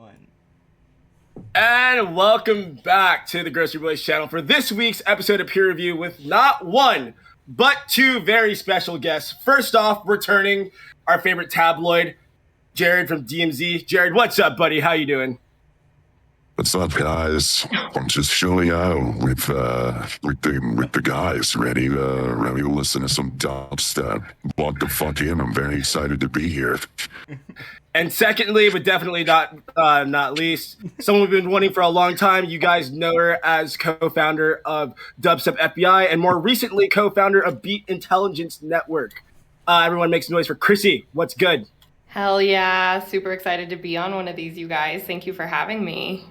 One. And welcome back to the Grocery Boys channel for this week's episode of Peer Review with not one, but two very special guests. First off, returning our favorite tabloid, Jared from DMZ. Jared, what's up, buddy? How you doing? What's up, guys? I'm just showing out with the guys, ready to listen to some dubstep. What the fuck in? I'm very excited to be here. And secondly, but definitely not least, someone we've been wanting for a long time. You guys know her as co-founder of DubstepFBI and more recently co-founder of Beat Intelligence Network. Everyone makes noise for CHRISSY. What's good? Hell yeah. Super excited to be on one of these, you guys. Thank you for having me.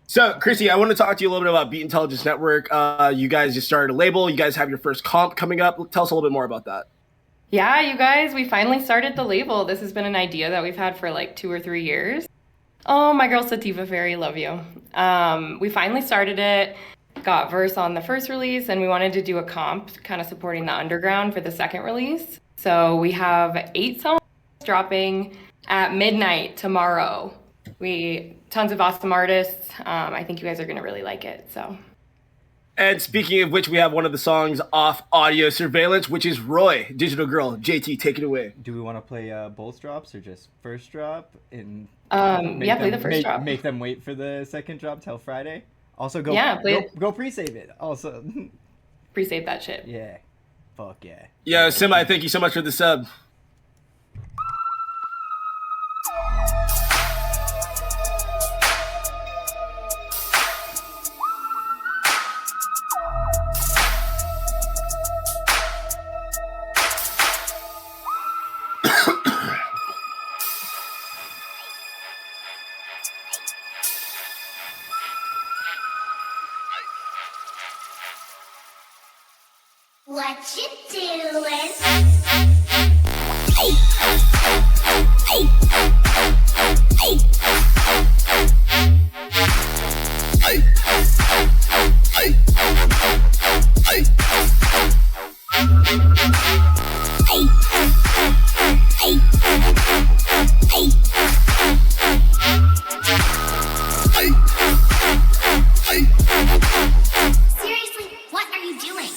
So, CHRISSY, I want to talk to you a little bit about Beat Intelligence Network. You guys just started a label. You guys have your first comp coming up. Tell us a little bit more about that. Yeah, you guys, we finally started the label. This has been an idea that we've had for like 2 or 3 years. Oh, my girl Sativa Fairy, love you. We finally started it, got verse on the first release, and we wanted to do a comp kind of supporting the underground for the second release. So we have 8 songs dropping at midnight tomorrow. Tons of awesome artists. I think you guys are going to really like it, so. And speaking of which, we have one of the songs off audio surveillance, which is Roy, Digital Girl. JT, take it away. Do we want to play both drops or just first drop? And yeah, play the first drop. Make them wait for the second drop till Friday. Also, go pre-save it. Also, pre-save that shit. Yeah, fuck yeah. Yo, Semi, thank you so much for the sub. What you doing? Seriously, what are you doing?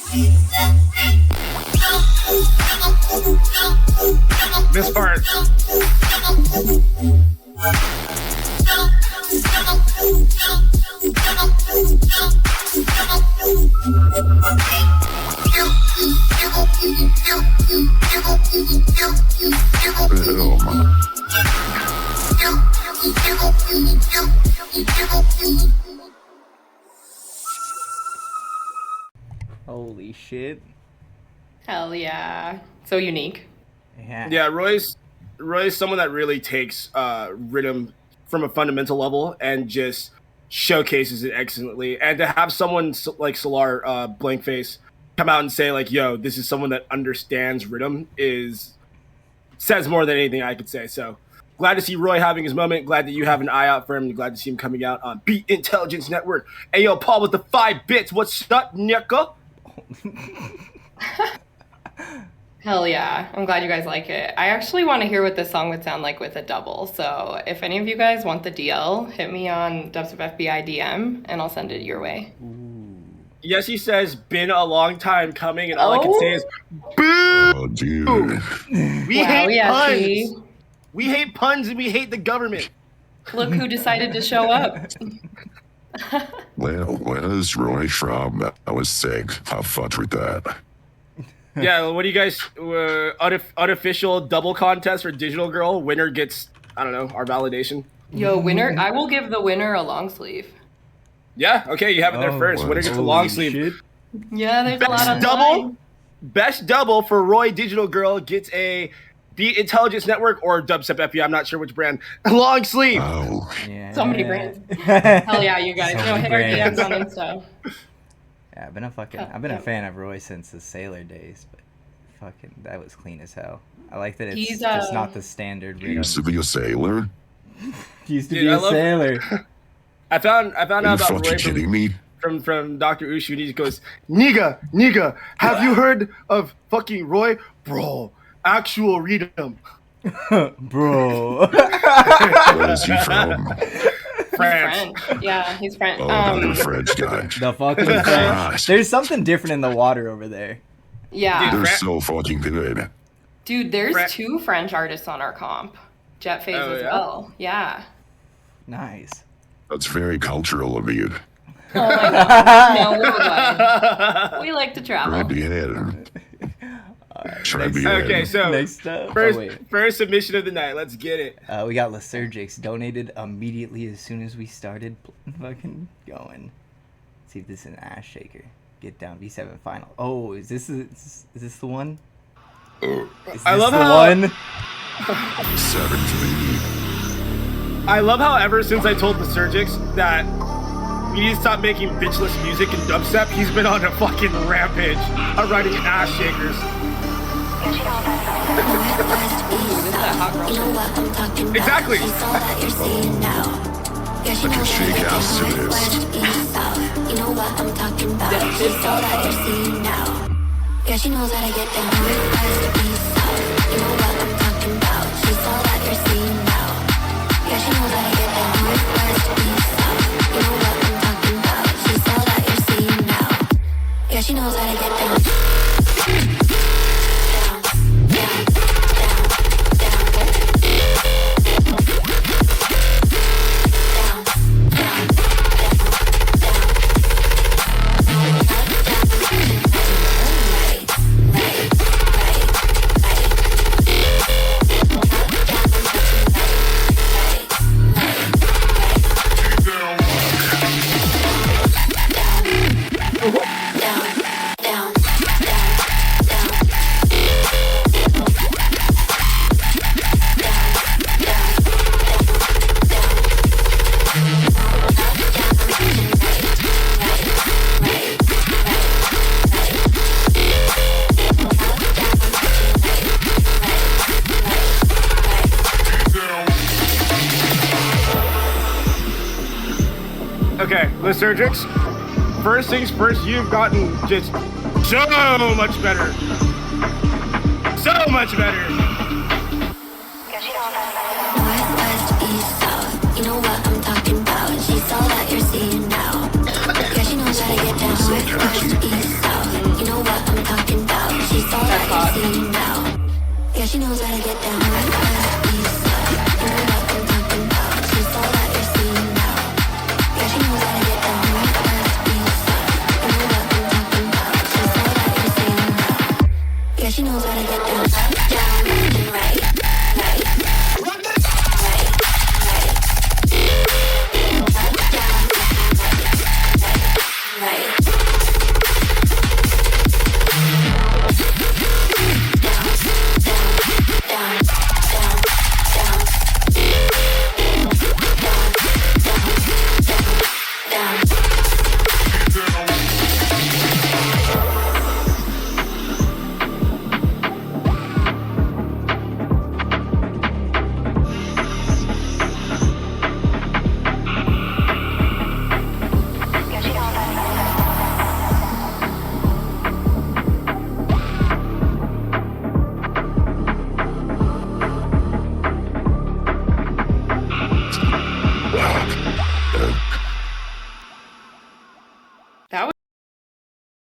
This part. Holy shit. Hell yeah. So unique. Yeah, Roy's someone that really takes rhythm from a fundamental level and just showcases it excellently. And to have someone like Solar Blankface come out and say like, yo, this is someone that understands rhythm says more than anything I could say. So glad to see Roy having his moment. Glad that you have an eye out for him. Glad to see him coming out on Beat Intelligence Network. Hey, yo, Paul with the 5 bits. What's up, Nika? Hell yeah. I'm glad you guys like it. I actually want to hear what this song would sound like with a double. So if any of you guys want the DL, hit me on DubstepFBI DM and I'll send it your way. Yes, he says, been a long time coming, and all I can say is, boo! Oh, dude. We hate puns. We hate puns and we hate the government. Look who decided to show up. Well, where's Roy from? I was sick. How fucked with that? Yeah, what do you guys, unofficial double contest for Digital Girl? Winner gets, I don't know, our validation. Yo, winner, I will give the winner a long sleeve. Yeah, okay, you have it there first. Winner gets a long sleeve. Shit. Yeah, there's a lot of double. Best double for Roy Digital Girl gets a Beat Intelligence Network or DubstepFBI, I'm not sure which brand. Long sleeve. Oh. Yeah. So many brands. Hell yeah, you guys. So Hit many our brands. DMs on Insta. Yeah, I've been a fan of Roy since the Sailor days, but fucking that was clean as hell. I like that it's He's, just not the standard He used to be a sailor? He used to Dude, be I a love- sailor. I found Are out you about fucking Roy kidding me? from Dr. Ushu, and he just goes, Nigga, have you heard of fucking Roy? Bro, actual rhythm. Bro. Where is he from? France. French. Yeah, he's French. Oh, another French guy. The fucking French. Gosh. There's something different in the water over there. Yeah. They're so fucking good. Dude, there's Fre- 2 French artists on our comp. Jet Phase Oh, as yeah? well. Yeah. Nice. That's very cultural of you. Oh my god. No, worldwide. We like to travel. Right ahead. Try next- be Okay, so Next up. first, Oh, wait. first submission of the night. Let's get it. We got Lysergics donated immediately as soon as we started fucking going. Let's see if this is an ass shaker. Get down V7 final. Oh, is this the one? Is this I love the how- one? 7 I love how ever since I told the Surgix that we need to stop making bitchless music and dubstep, he's been on a fucking rampage of writing ass shakers. Ooh, this is that hot girl. Exactly. I can shake ass to this. Yeah, she knows how to get down. West, east, south. You know what I'm talking about. She's all that you're seeing now. Yeah, she knows how to get down. West, east, south. You know what I'm talking about. She's all that you're seeing now. Yeah, she knows how to get down. Okay, Lysergics. First things first, you've gotten just so much better. So much better. West, east, south. You know what I'm talking about. She's all that you're seeing now. Yeah, she knows how to get down. West, east, south. You know what I'm talking about. She's all that you're seeing now. Yeah, she knows how to get down. West, east, south. You know what I'm talking about. She's all that you're seeing now. Yeah, she knows how to get down. West, east, south. You know what I'm talking about. She's all that you're seeing now. Yeah, she knows how to get down. Down and right. That was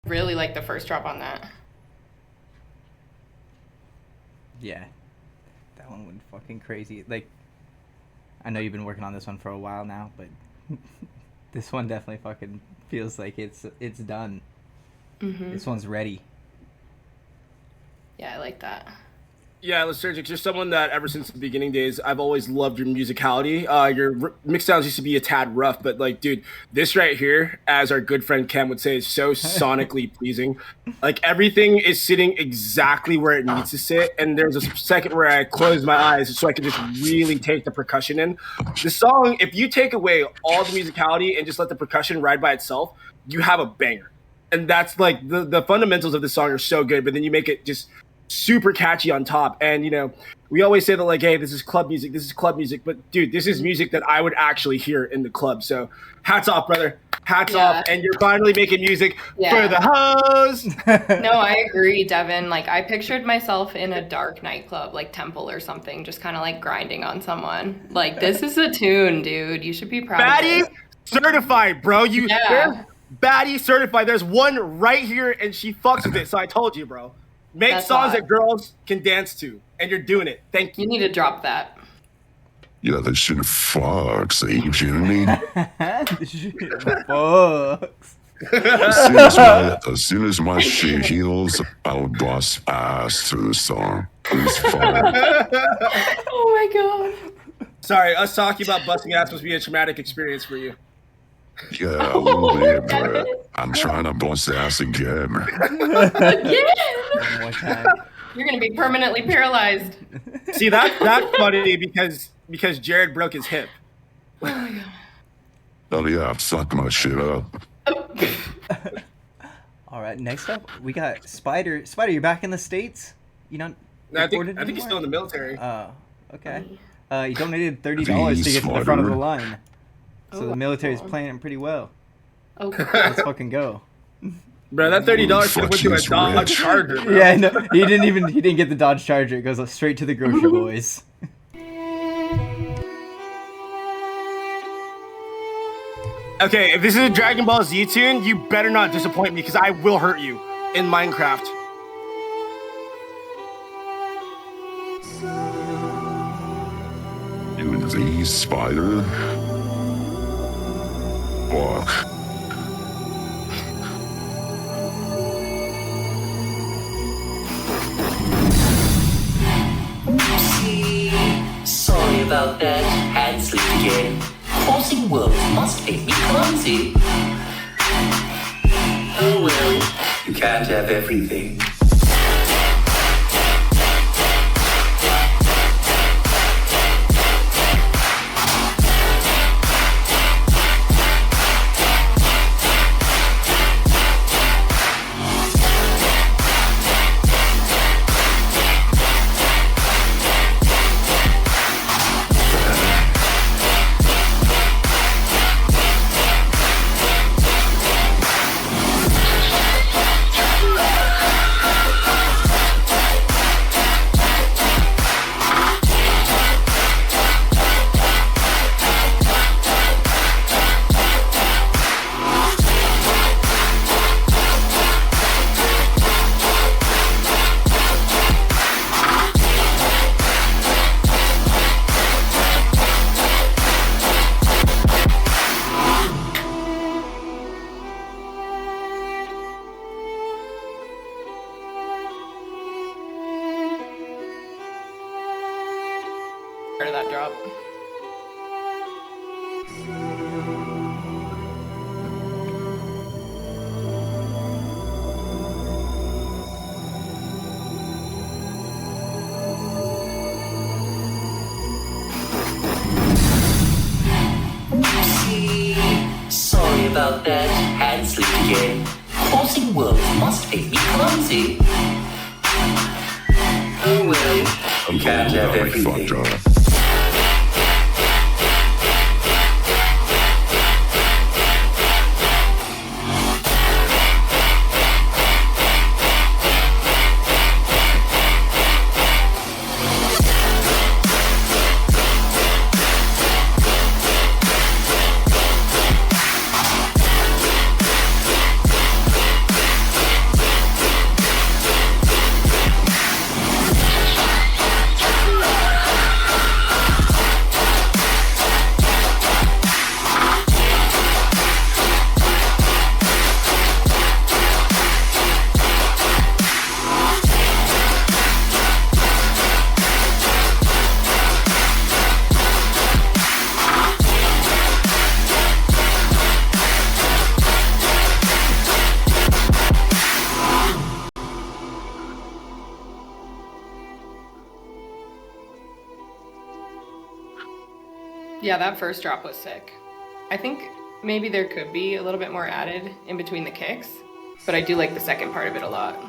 really like the first drop on that. Yeah. That one went fucking crazy. Like, I know you've been working on this one for a while now, but this one definitely fucking feels like it's done. Mm-hmm. This one's ready. Yeah, I like that. Yeah, Lysergics, you're someone that ever since the beginning days, I've always loved your musicality. Your mix sounds used to be a tad rough, but like, dude, this right here, as our good friend Ken would say, is so sonically pleasing. Like everything is sitting exactly where it needs to sit. And there's a second where I close my eyes so I can just really take the percussion in. The song, if you take away all the musicality and just let the percussion ride by itself, you have a banger. And that's like the fundamentals of the song are so good, but then you make it just super catchy on top. And you know, we always say that like, hey, this is club music, but dude, this is music that I would actually hear in the club. So hats off, brother. hats Yeah. off, and you're finally making music Yeah. for the hoes. No, I agree, Devin. Like, I pictured myself in a dark nightclub, like Temple or something, just kind of like grinding on someone. Like, this is a tune, dude. You should be proud Baddie of it. certified, bro. Yeah. There's Baddie certified. There's one right here, and she fucks with it. So I told you, bro. Make That's songs hot. that girls can dance to, and you're doing it. Thank You you. need to drop that. Yeah, this shit fucks. Are you kidding me? This shit fucks. As soon as my shit heals, I'll bust ass to the song. It's fire. Oh my god. Sorry, us talking about busting ass must be a traumatic experience for you. Yeah, a little bit, but I'm trying to bust ass again. Again! One more time. You're gonna be permanently paralyzed. See, that's funny because Jared broke his hip. Oh yeah, suck my shit up. All right, next up we got Spider. Spider, you're back in the States? You not No, I think recorded he's still in the military. Oh, okay. You donated $30 to get to the front of the line. So the military's playing pretty well. Okay. Let's fucking go. Bro, that $30 should have went to a Fuck, he's Dodge rich. Charger, bro. Yeah, no, he didn't get the Dodge Charger. It goes straight to the grocery boys. Okay, if this is a Dragon Ball Z tune, you better not disappoint me because I will hurt you in Minecraft. Dude, these spider. Fuck. Sorry about that. Had sleep again. Causing worlds must make me clumsy. Oh well, you can't have everything. Part of that drop. Sorry about that. Had sleep again. Causing worlds must make me clumsy. Oh well, you can't have I fucked everything. up. Yeah, that first drop was sick. I think maybe there could be a little bit more added in between the kicks, but I do like the second part of it a lot.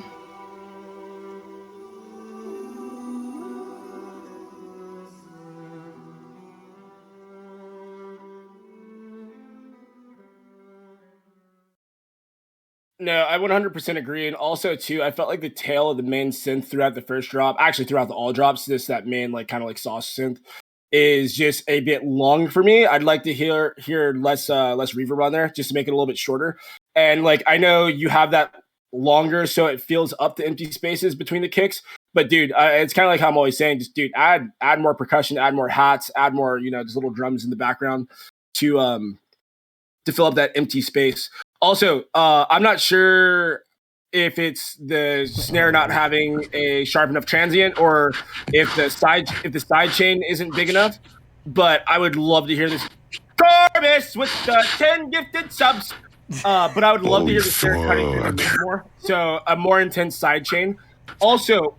No, I 100% agree. And also, too, I felt like the tail of the main synth throughout the first drop, actually throughout the all drops, that main like kind of like sauce synth is just a bit long for me. I'd like to hear less reverb on there just to make it a little bit shorter. And like I know you have that longer, so it fills up the empty spaces between the kicks. But dude, it's kind of like how I'm always saying, just dude, add more percussion, add more hats, add more just little drums in the background to fill up that empty space. Also, I'm not sure if it's the snare not having a sharp enough transient or if the side chain isn't big enough, but I would love to hear this Corvus with the 10 gifted subs. But I would love to hear the snare cutting through the mix more. So a more intense side chain. Also,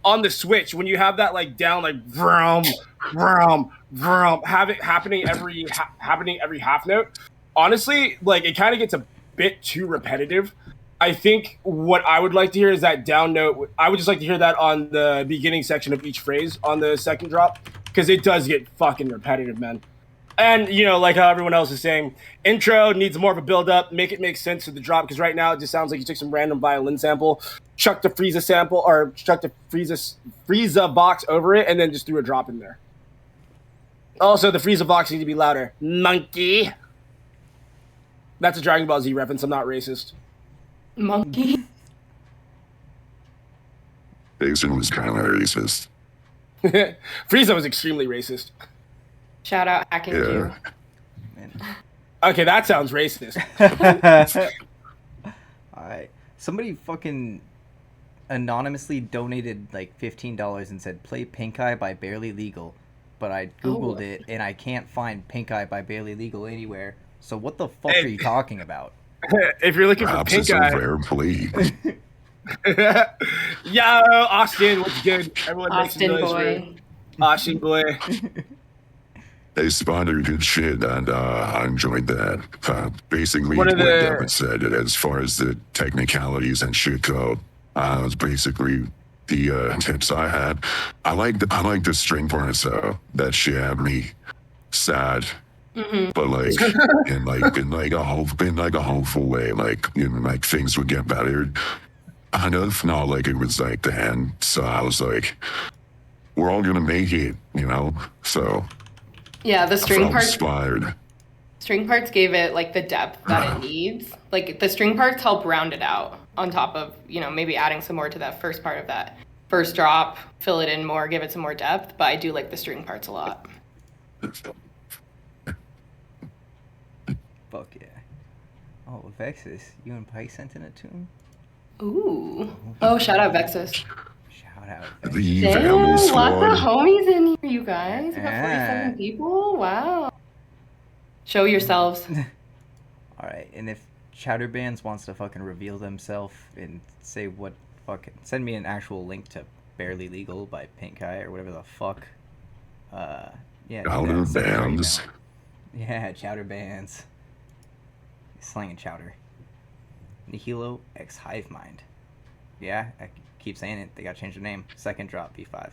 on the switch, when you have that like down like vroom, vroom, vroom, have it happening every half note. Honestly, like it kind of gets a bit too repetitive. I think what I would like to hear is that down note. I would just like to hear that on the beginning section of each phrase on the second drop, because it does get fucking repetitive, man. And, like how everyone else is saying, intro needs more of a build-up, make it make sense to the drop, because right now it just sounds like you took some random violin sample, chucked a Frieza sample, or chucked a Frieza box over it, and then just threw a drop in there. Also, the Frieza box needs to be louder. Monkey! That's a Dragon Ball Z reference, I'm not racist. Monkey. Jason was kind of racist. Frieza was extremely racist. Shout out Hacking Jew. Okay, that sounds racist. Alright. Somebody fucking anonymously donated like $15 and said, play Pink Eye by Barely Legal. But I Googled it and I can't find Pink Eye by Barely Legal anywhere. So what the fuck are you talking about? If you're looking Perhaps for Pink it's a Eye. rare plea. Yo, Austin, what's good? Everyone Austin makes some noise boy. for Austin boy. They spotted good shit, and I enjoyed that. Basically, What what are the- Devin said, as far as the technicalities and shit go, was basically the tips I had. I like the string parts, that shit had me sad. Mm-hmm. But in a hopeful way, like things would get better. Kind of, not like it was like the end. So I was like, we're all gonna make it, So Yeah, the I string felt parts. inspired. String parts gave it like the depth that it needs. Like the string parts help round it out. On top of maybe adding some more to that first part of that first drop, fill it in more, give it some more depth. But I do like the string parts a lot. Fuck yeah. Oh, Vexus, you and Pike sent in a tune? Ooh. Oh, shout out Vexus. Shout out. The Damn, family lots of squad. homies in here, you guys. We got Yeah. 47 people. Wow. Show yourselves. Alright, and if Chowder Bands wants to fucking reveal themselves and say what fucking... Send me an actual link to Barely Legal by Pink Eye or whatever the fuck. Yeah. do Chowder that. Send me your Bands. email. Yeah, Chowder Bands. Slanging Chowder. Nihilo X Hive Mind. Yeah, I keep saying it. They gotta change their name. Second drop, B5.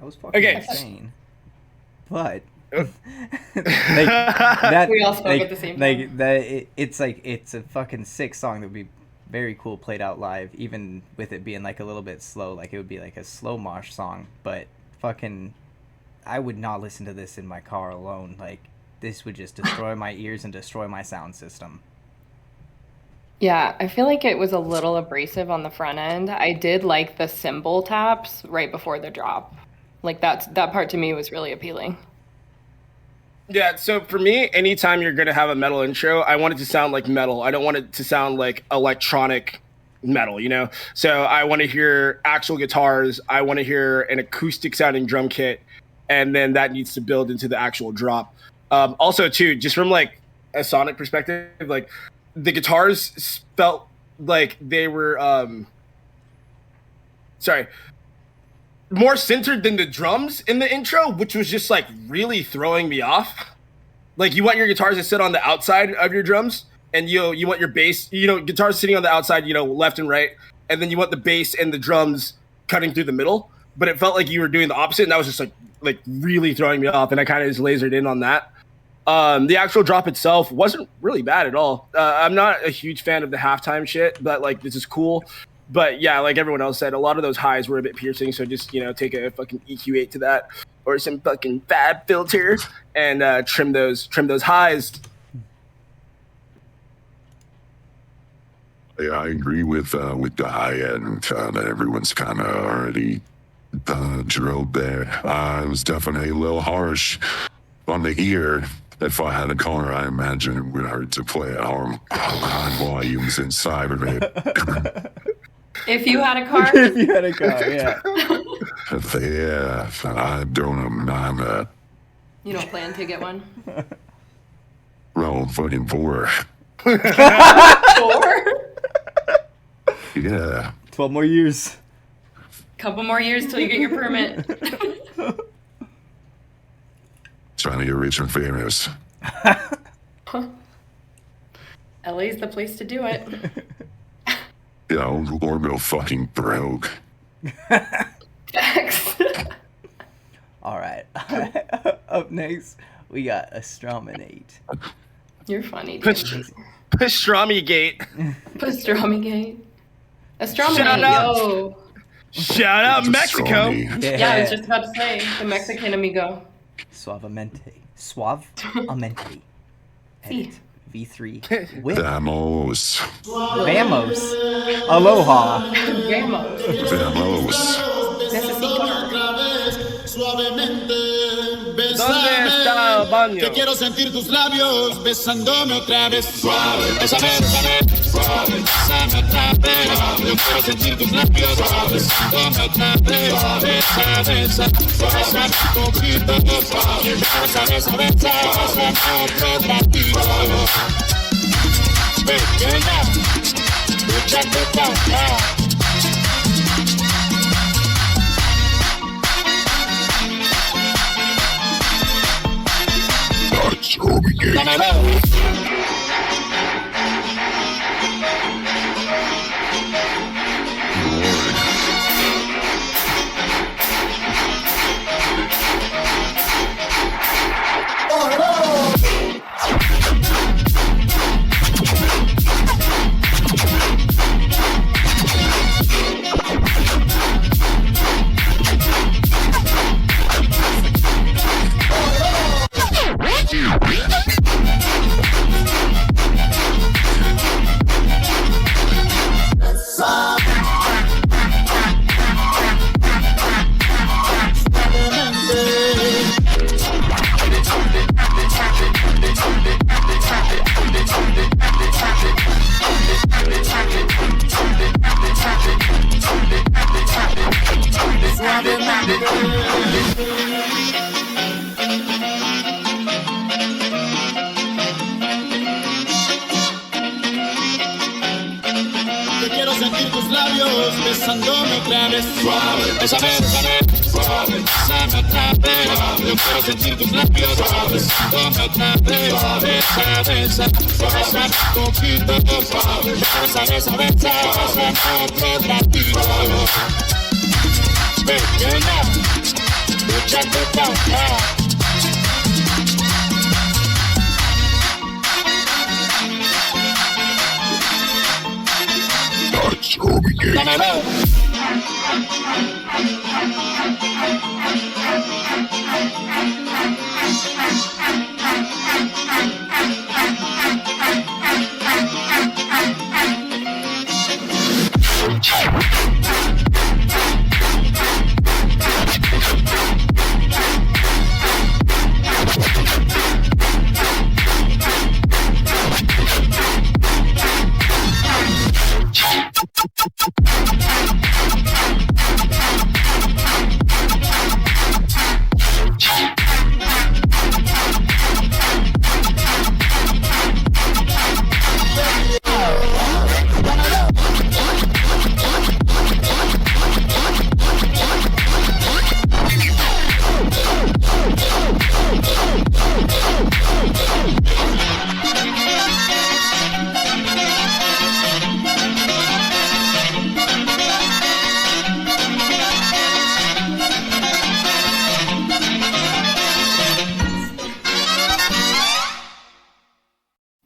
was fucking Okay. insane. But like, that We all spoke like, at the same like time. it's like it's a fucking sick song that would be very cool played out live, even with it being like a little bit slow. Like it would be like a slow mosh song, but fucking I would not listen to this in my car alone. Like this would just destroy my ears and destroy my sound system. Yeah, I feel like it was a little abrasive on the front end. I did like the cymbal taps right before the drop. Like that part to me was really appealing. Yeah, so for me, anytime you're gonna have a metal intro, I want it to sound like metal. I don't want it to sound like electronic metal, you know? So I want to hear actual guitars. I want to hear an acoustic sounding drum kit, and then that needs to build into the actual drop. Also, too, just from like a sonic perspective, like the guitars felt like they were, more centered than the drums in the intro, which was just like really throwing me off. Like you want your guitars to sit on the outside of your drums, and you want your bass, guitars sitting on the outside, left and right, and then you want the bass and the drums cutting through the middle. But it felt like you were doing the opposite, and that was just like really throwing me off, and I kind of just lasered in on that. The actual drop itself wasn't really bad at all. I'm not a huge fan of the halftime shit, but like this is cool. But yeah, like everyone else said, a lot of those highs were a bit piercing. So just, take a fucking EQ8 to that or some fucking fab filter and trim those highs. Yeah, I agree with the high end that everyone's kind of already drilled there. It was definitely a little harsh on the ear. If I had a car, I imagine it would hurt to play at high volumes inside of it. If you had a car, If you had a car, yeah. Yeah, I don't know. I'm you don't plan to get one. fucking poor. 4? Yeah. 12 more years. Couple more years till you get your permit. Trying to get rich and famous. LA's the place to do it. Or go fucking broke. All right. Up next, we got Astrominate. You're funny, dude. Pastrami Gate. Pastrami Gate. Astronomy, Shout out. yo. Shout out Mexico. Yeah, I was just about to say, the Mexican amigo. Suavemente. Suavemente. Sí. Edit. V3. With Vamos. Vamos. Aloha. Ramos. Vamos. Necesito. ¿Dónde está el baño? Que quiero sentir tus labios besándome otra vez. Suave, bésame, suave, bésame otra vez. Yo quiero sentir tus labios besándome otra vez. Besa, besa, besa un poquito. Besa, besa, besa, otro ratito. Pequeña, escúchate cantar. Yo quiero sentir tus labios besándome otra vez. Suave, bésame, suave, bésame otra vez. Yo quiero sentir tus labios besándome otra vez. Besa, besa, besa un poquito. Besa, besa, besa, otro ratito. Pequeña,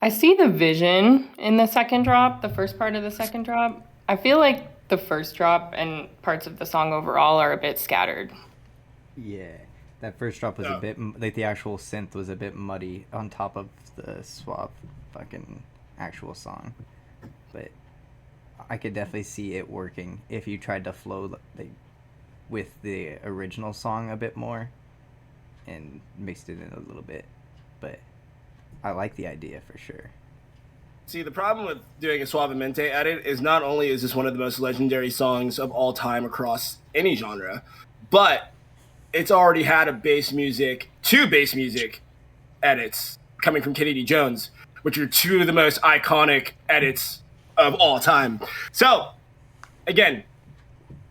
I see the vision in the second drop, the first part of the second drop. I feel like the first drop and parts of the song overall are a bit scattered. Yeah, that first drop was a bit like the actual synth was a bit muddy on top of the swap fucking actual song, but I could definitely see it working if you tried to flow like with the original song a bit more and mixed it in a little bit, but I like the idea for sure. See, the problem with doing a Suavemente edit is not only is this one of the most legendary songs of all time across any genre, but it's already had two bass music edits coming from Kennedy Jones, which are two of the most iconic edits of all time. So, again,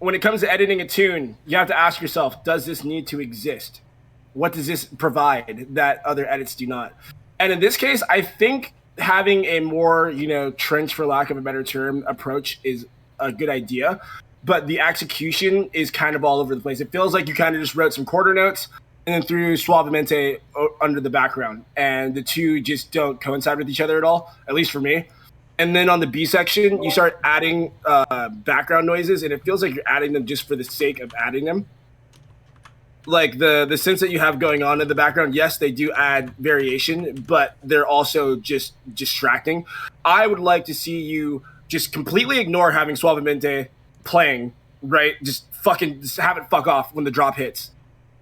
when it comes to editing a tune, you have to ask yourself, does this need to exist? What does this provide that other edits do not? And in this case, I think having a more, trench, for lack of a better term, approach is a good idea. But the execution is kind of all over the place. It feels like you kind of just wrote some quarter notes and then threw Suavemente under the background. And the two just don't coincide with each other at all, at least for me. And then on the B section, you start adding background noises, and it feels like you're adding them just for the sake of adding them. Like the sense that you have going on in the background, yes, they do add variation, but they're also just distracting. I would like to see you just completely ignore having Suavemente playing, right? Just have it fuck off when the drop hits.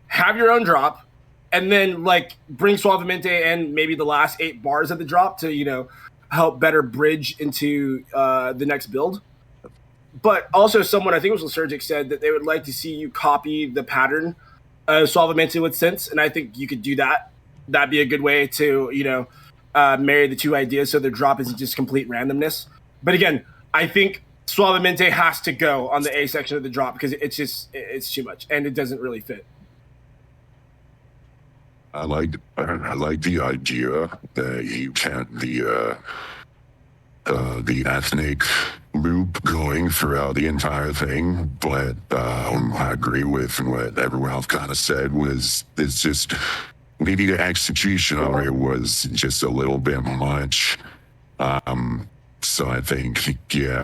Have your own drop, and then bring Suavemente and maybe the last 8 bars of the drop to, help better bridge into the next build. But also someone, I think it was Lysergic, said that they would like to see you copy the pattern Suavemente with synths, and I think you could do that. That'd be a good way to, marry the two ideas so the drop isn't just complete randomness. But again, I think Suavemente has to go on the A section of the drop because it's too much and it doesn't really fit. I like the idea that you can't the ethnic loop going throughout the entire thing, but I agree with what everyone else kind of said. It's just maybe the execution of it was just a little bit much. So I think,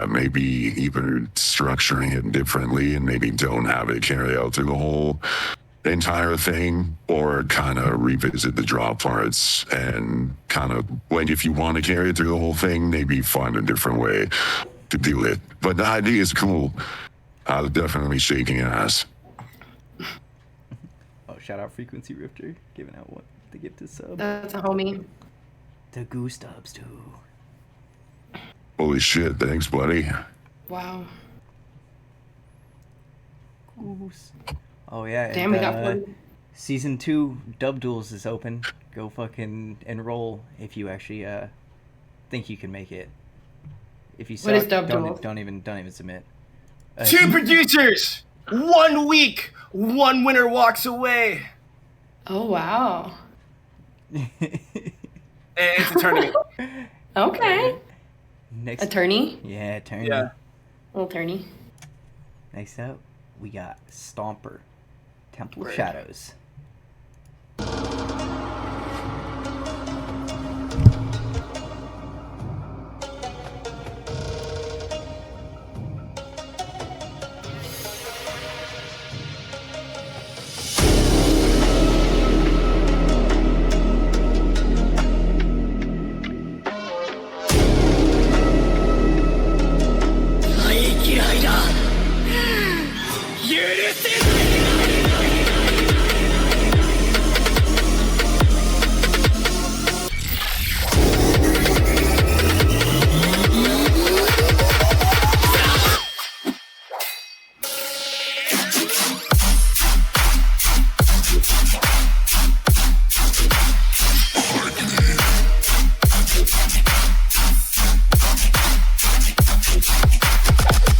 maybe even structuring it differently and maybe don't have it carry out through the whole entire thing, or kind of revisit the drop parts and kind of, if you want to carry it through the whole thing, maybe find a different way to do it. But the idea is cool. I was definitely shaking ass. Oh, shout out Frequency Rifter, giving out the gift is sub. That's a homie. The Goose Dubs too. Holy shit, thanks, buddy. Wow. Goose. Oh yeah. Damn, we got 40. Season 2 Dub Duels is open. Go fucking enroll if you actually think you can make it. If you suck, What is Dub Duels? don't even submit. 2 producers, 1 week, 1 winner walks away. Oh wow. It's a tournament. Okay. Next. Attorney? Yeah, attorney. Yeah. Little attorney. Next up, we got Stomper. Temple of Word. Shadows.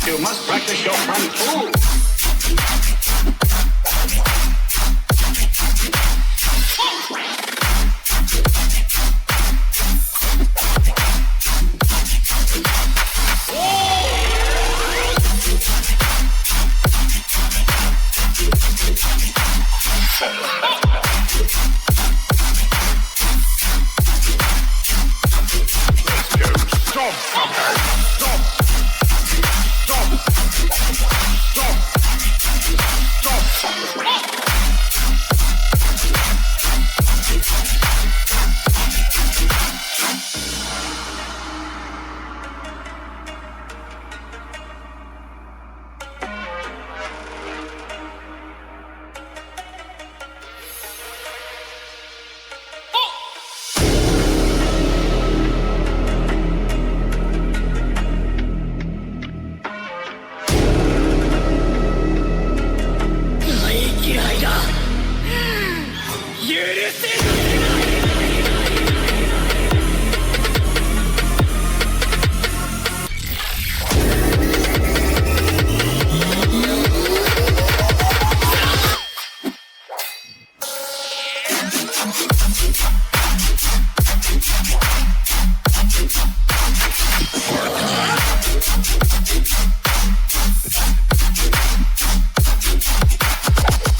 You must practice your kung fu.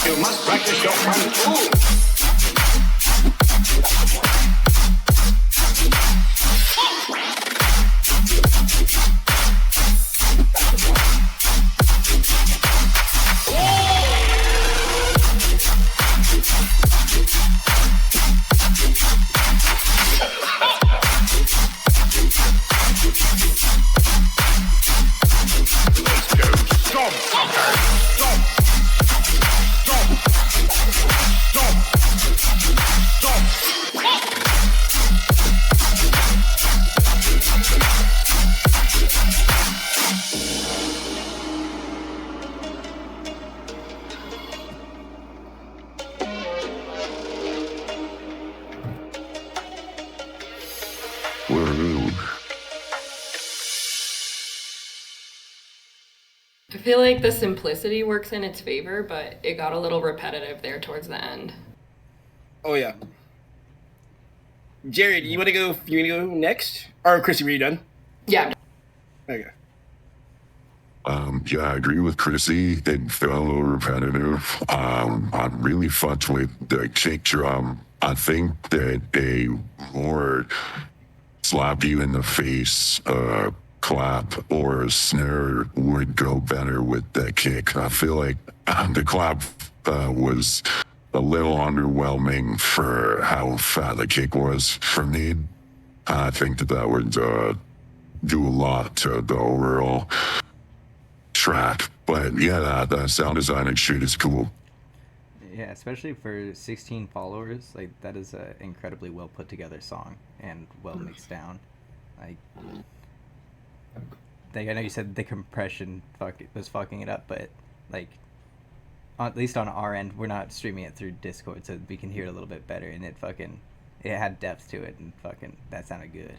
You must practice your kung fu. Woohoo. I feel like the simplicity works in its favor, but it got a little repetitive there towards the end. Oh yeah. Jared, you wanna go next? Or Chrissy, were you done? Yeah. Okay. Yeah, I agree with Chrissy. It felt a little repetitive. I really fucked with the kick drum. I think that a more slap you in the face clap or snare would go better with that kick. I feel like the clap was a little underwhelming for how fat the kick was for me. I think that would do a lot to the overall track. But yeah, that sound design and shit is cool. Yeah, especially for 16 followers, like that is a incredibly well put together song and well mixed down. Like I know you said the compression was fucking it up, but like at least on our end, we're not streaming it through Discord, so we can hear it a little bit better, and it had depth to it, and fucking that sounded good.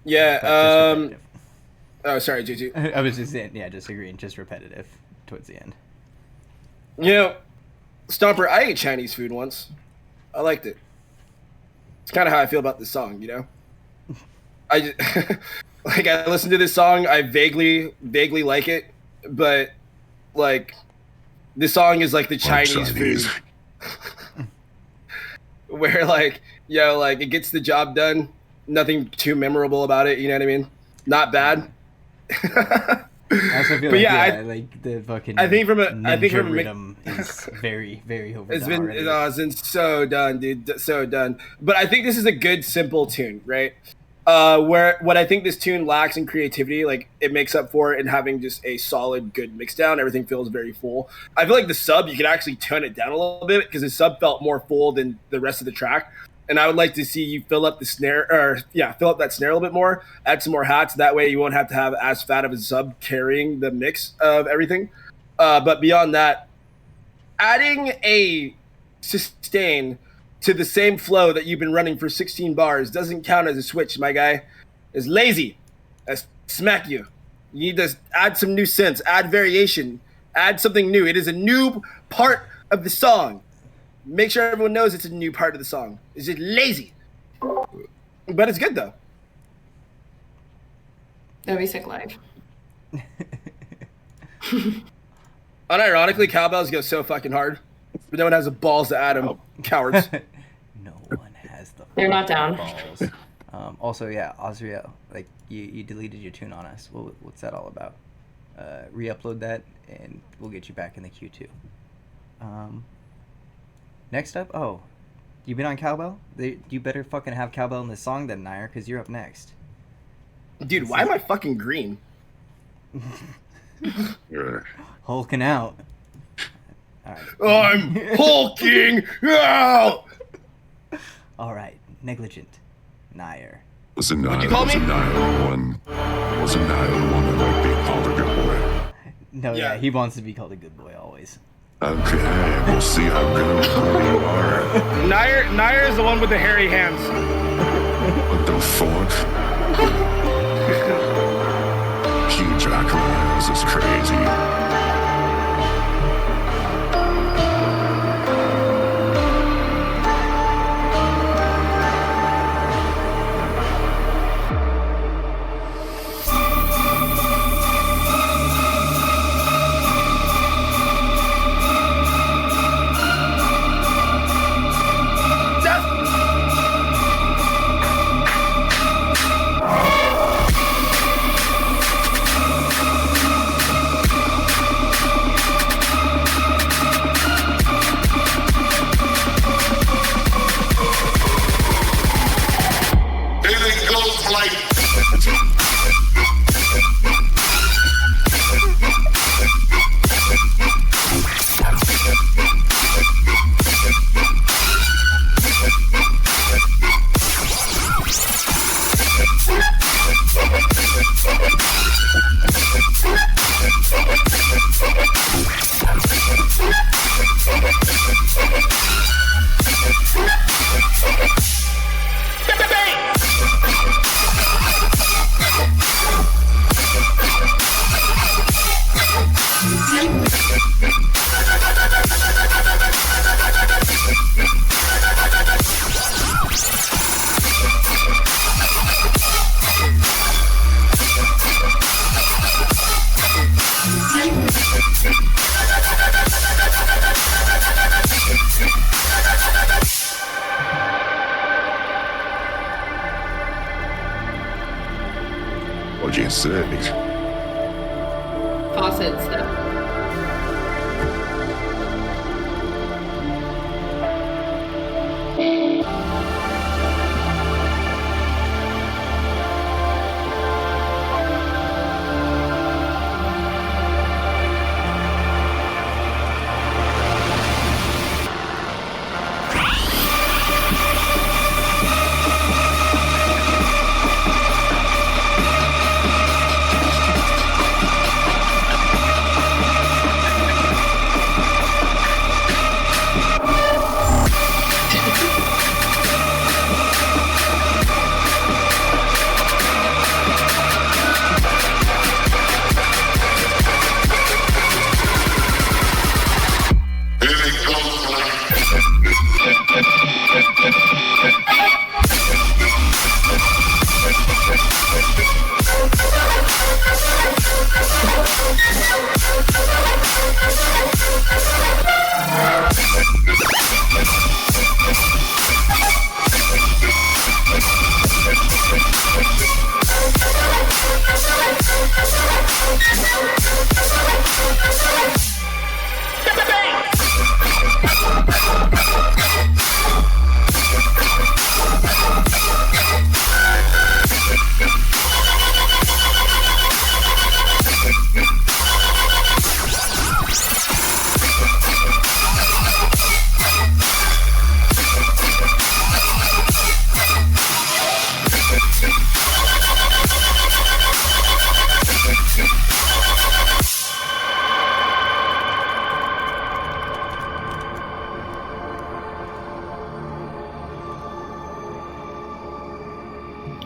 Yeah, But just repetitive. oh sorry, JT. I was just saying, yeah, just agreeing, just repetitive towards the end. You know, Stomper, I ate Chinese food once. I liked it. It's kind of how I feel about this song, you know? I just, like, I listen to this song, I vaguely like it, but, like, This song is like the Chinese food. Where like, yo, like it gets the job done. Nothing too memorable about it, you know what I mean? Not bad. I also feel But like, yeah, like the fucking I think from a rhythm is very, very overdone already. It's been so done, dude, so done. But I think this is a good, simple tune, right? Where what I think this tune lacks in creativity, like it makes up for it in having just a solid, good mix down. Everything feels very full. I feel like the sub, you could actually tone it down a little bit because the sub felt more full than the rest of the track. And I would like to see you fill up the snare, fill up that snare a little bit more, add some more hats. That way you won't have to have as fat of a sub carrying the mix of everything. But beyond that, adding a sustain to the same flow that you've been running for 16 bars doesn't count as a switch, my guy. It's lazy. That's smack you. You need to add some new synths, add variation, add something new. It is a new part of the song. Make sure everyone knows it's a new part of the song. It's just lazy. But it's good, though. That'd be sick live. Unironically, cowbells go so fucking hard. But no one has the balls to add them. Cowards. No one has the They're not down. balls. Also, yeah, Osriel, like, you deleted your tune on us. What's that all about? Re-upload that, and we'll get you back in the queue, too. Next up, you been on Cowbell? You better fucking have Cowbell in the song then, Nair, because you're up next. Dude, why am I fucking green? Hulking out. All right. I'm hulking out! All right, negligent. Nair. Wasn't What'd you call me? Wasn't Niall the one that liked being called a good boy? No, Yeah. yeah, he wants to be called a good boy always. Okay, we'll see how good you are. Nair is the one with the hairy hands. What the fuck? Huge acronyms is crazy. What'd you say? Faucet stuff.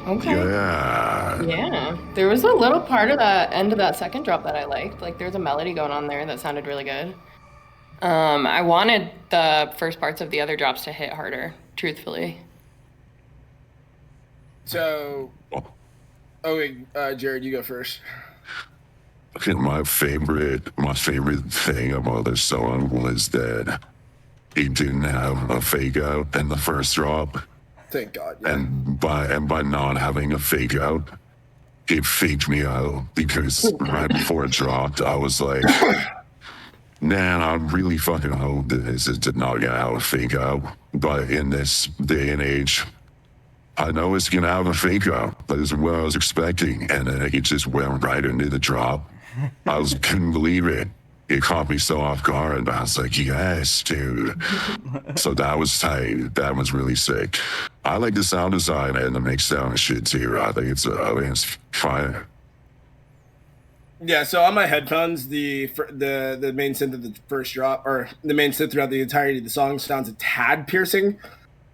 Okay. Yeah. Yeah. There was a little part of that end of that second drop that I liked. Like there's a melody going on there that sounded really good. I wanted the first parts of the other drops to hit harder, truthfully. So, Jared, you go first. Okay, my favorite thing about this song was that he didn't have a fake out in the first drop. Thank God. Yeah. And by not having a fake out, it faked me out because right before it dropped, I was like, man, I really fucking hope this is not gonna have a fake out. But in this day and age, I know it's gonna have a fake out. That is what I was expecting, and then it just went right into the drop. Couldn't believe it. It caught me so off guard, and I was like, yes, dude. So that was tight. That was really sick. I like the sound design and the mix down and shit too. I think it's fine. Yeah, so on my headphones, the main synth of the first drop, or the main synth throughout the entirety of the song, sounds a tad piercing.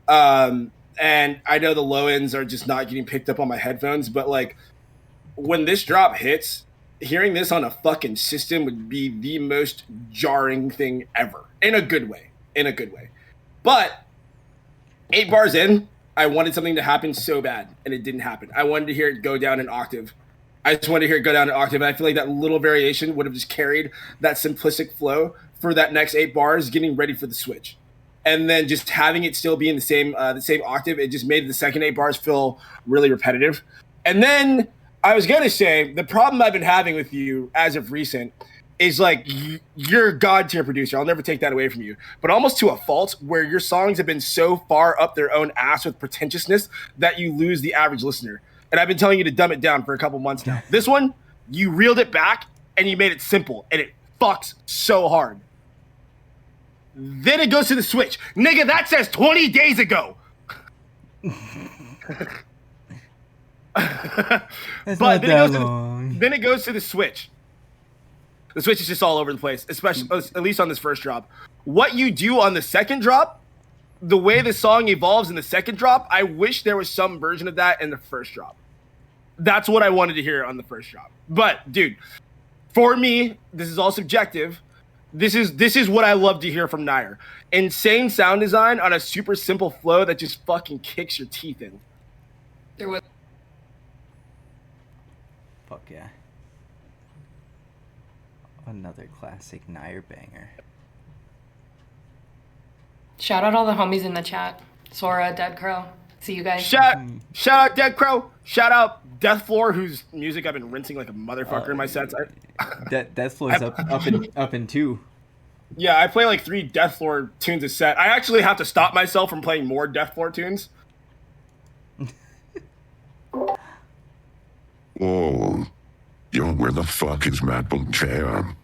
And I know the low ends are just not getting picked up on my headphones, but like when this drop hits, hearing this on a fucking system would be the most jarring thing ever. In a good way. But 8 bars in, I wanted something to happen so bad, and it didn't happen. I wanted to hear it go down an octave. I just wanted to hear it go down an octave, and I feel like that little variation would have just carried that simplistic flow for that next 8 bars, getting ready for the switch. And then just having it still be in the same octave, it just made the second 8 bars feel really repetitive. And then I was going to say, the problem I've been having with you as of recent is like, you're a god tier producer. I'll never take that away from you. But almost to a fault, where your songs have been so far up their own ass with pretentiousness that you lose the average listener. And I've been telling you to dumb it down for a couple months now. This one, you reeled it back and you made it simple, and it fucks so hard. Then it goes to the switch. Nigga, that says 20 days ago. But then it goes to the switch. The switch is just all over the place, especially at least on this first drop. What you do on the second drop, the way the song evolves in the second drop, I wish there was some version of that in the first drop. That's what I wanted to hear on the first drop. But dude, for me, this is all subjective. This is what I love to hear from Nair. Insane sound design on a super simple flow that just fucking kicks your teeth in. There was. Fuck yeah. Another classic Nair banger. Shout out all the homies in the chat. Sora, Dead Crow. See you guys. Shout out Dead Crow. Shout out Death Floor, whose music I've been rinsing like a motherfucker in my sets. Death Floor is up in 2. Yeah, I play like 3 Death Floor tunes a set. I actually have to stop myself from playing more Death Floor tunes. Whoa. Yo, where the fuck is MacBook Cam?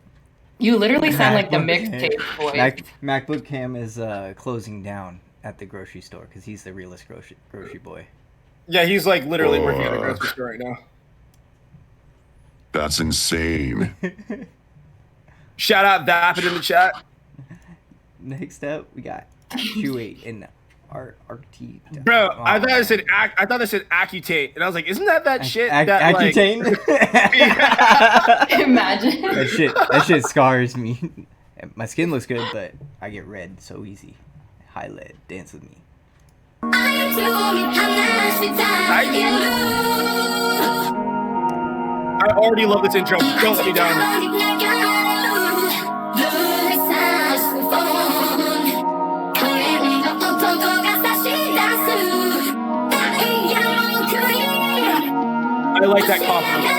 You literally sound like the mixtape boy. MacBook Cam is closing down at the grocery store because he's the realest grocery boy. Yeah, he's like literally working at a grocery store right now. That's insane. Shout out Vapid in the chat. Next up, we got Q8 and RT. Bro, I thought I said Accutate, and I was like, isn't that shit? Accutane? Imagine. That shit scars me. My skin looks good, but I get red so easy. Highlight, dance with me. I already love this intro. Don't let me down. I like that confidence.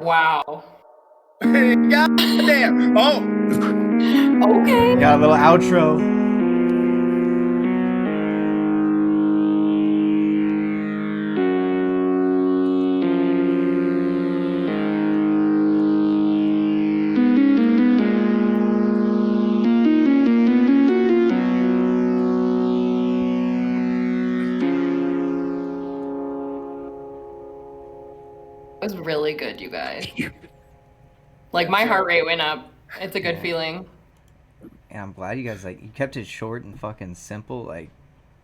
Wow. God damn. Oh. Okay. Got a little outro. It was really good, you guys. Like, my heart rate went up. It's a good feeling. And I'm glad you guys, like, you kept it short and fucking simple. Like,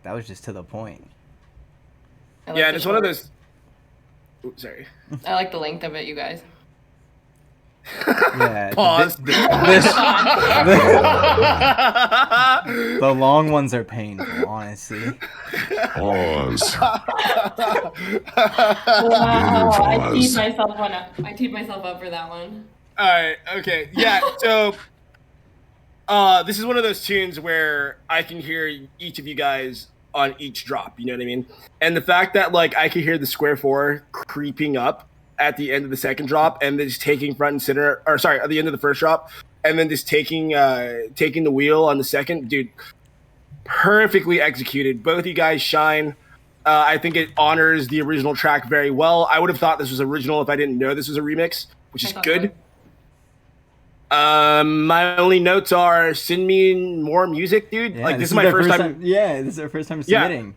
that was just to the point. I like Yeah, the and it's one of short. those. Oops, sorry. I like the length of it, you guys. Yeah. Pause. The long ones are painful, honestly. Pause. Wow, I teed myself up for that one. All right. Okay. Yeah. So, this is one of those tunes where I can hear each of you guys on each drop. You know what I mean? And the fact that like I could hear the square four creeping up at the end of the second drop, and then just taking front and center, or sorry, at the end of the first drop, and then just taking the wheel on the second, dude. Perfectly executed. Both you guys shine. I think it honors the original track very well. I would have thought this was original if I didn't know this was a remix, which is good. My only notes are send me more music, dude. Yeah, like this is my first time. Yeah, this is our first time submitting.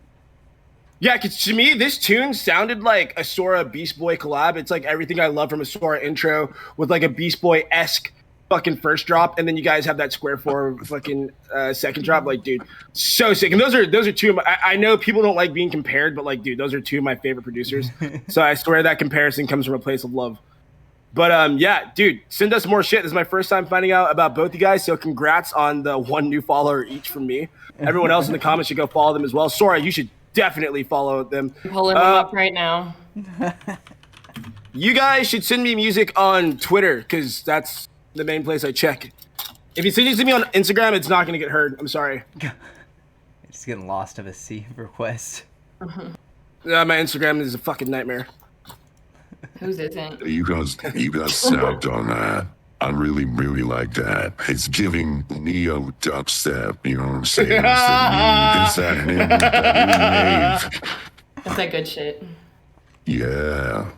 Yeah, because to me, this tune sounded like a Sora Beast Boy collab. It's like everything I love from a Sora intro with like a Beast Boy-esque fucking first drop, and then you guys have that square four fucking second drop. Like, dude, so sick. And those are two of my, I know people don't like being compared, but like, dude, those are two of my favorite producers. So I swear that comparison comes from a place of love. But yeah, dude, send us more shit. This is my first time finding out about both you guys, so congrats on the one new follower each from me. Everyone else in the comments should go follow them as well. Sora, you should definitely follow them. Pulling them up right now. You guys should send me music on Twitter, because that's the main place I check. If you send it to me on Instagram, it's not going to get heard. I'm sorry. Just getting lost of a sea request. Yeah, my Instagram is a fucking nightmare. Whose isn't? You guys snapped on that. I really, really like that. It's giving neo dubstep, you know what I'm saying? It's that new wave. That's that good shit. Yeah.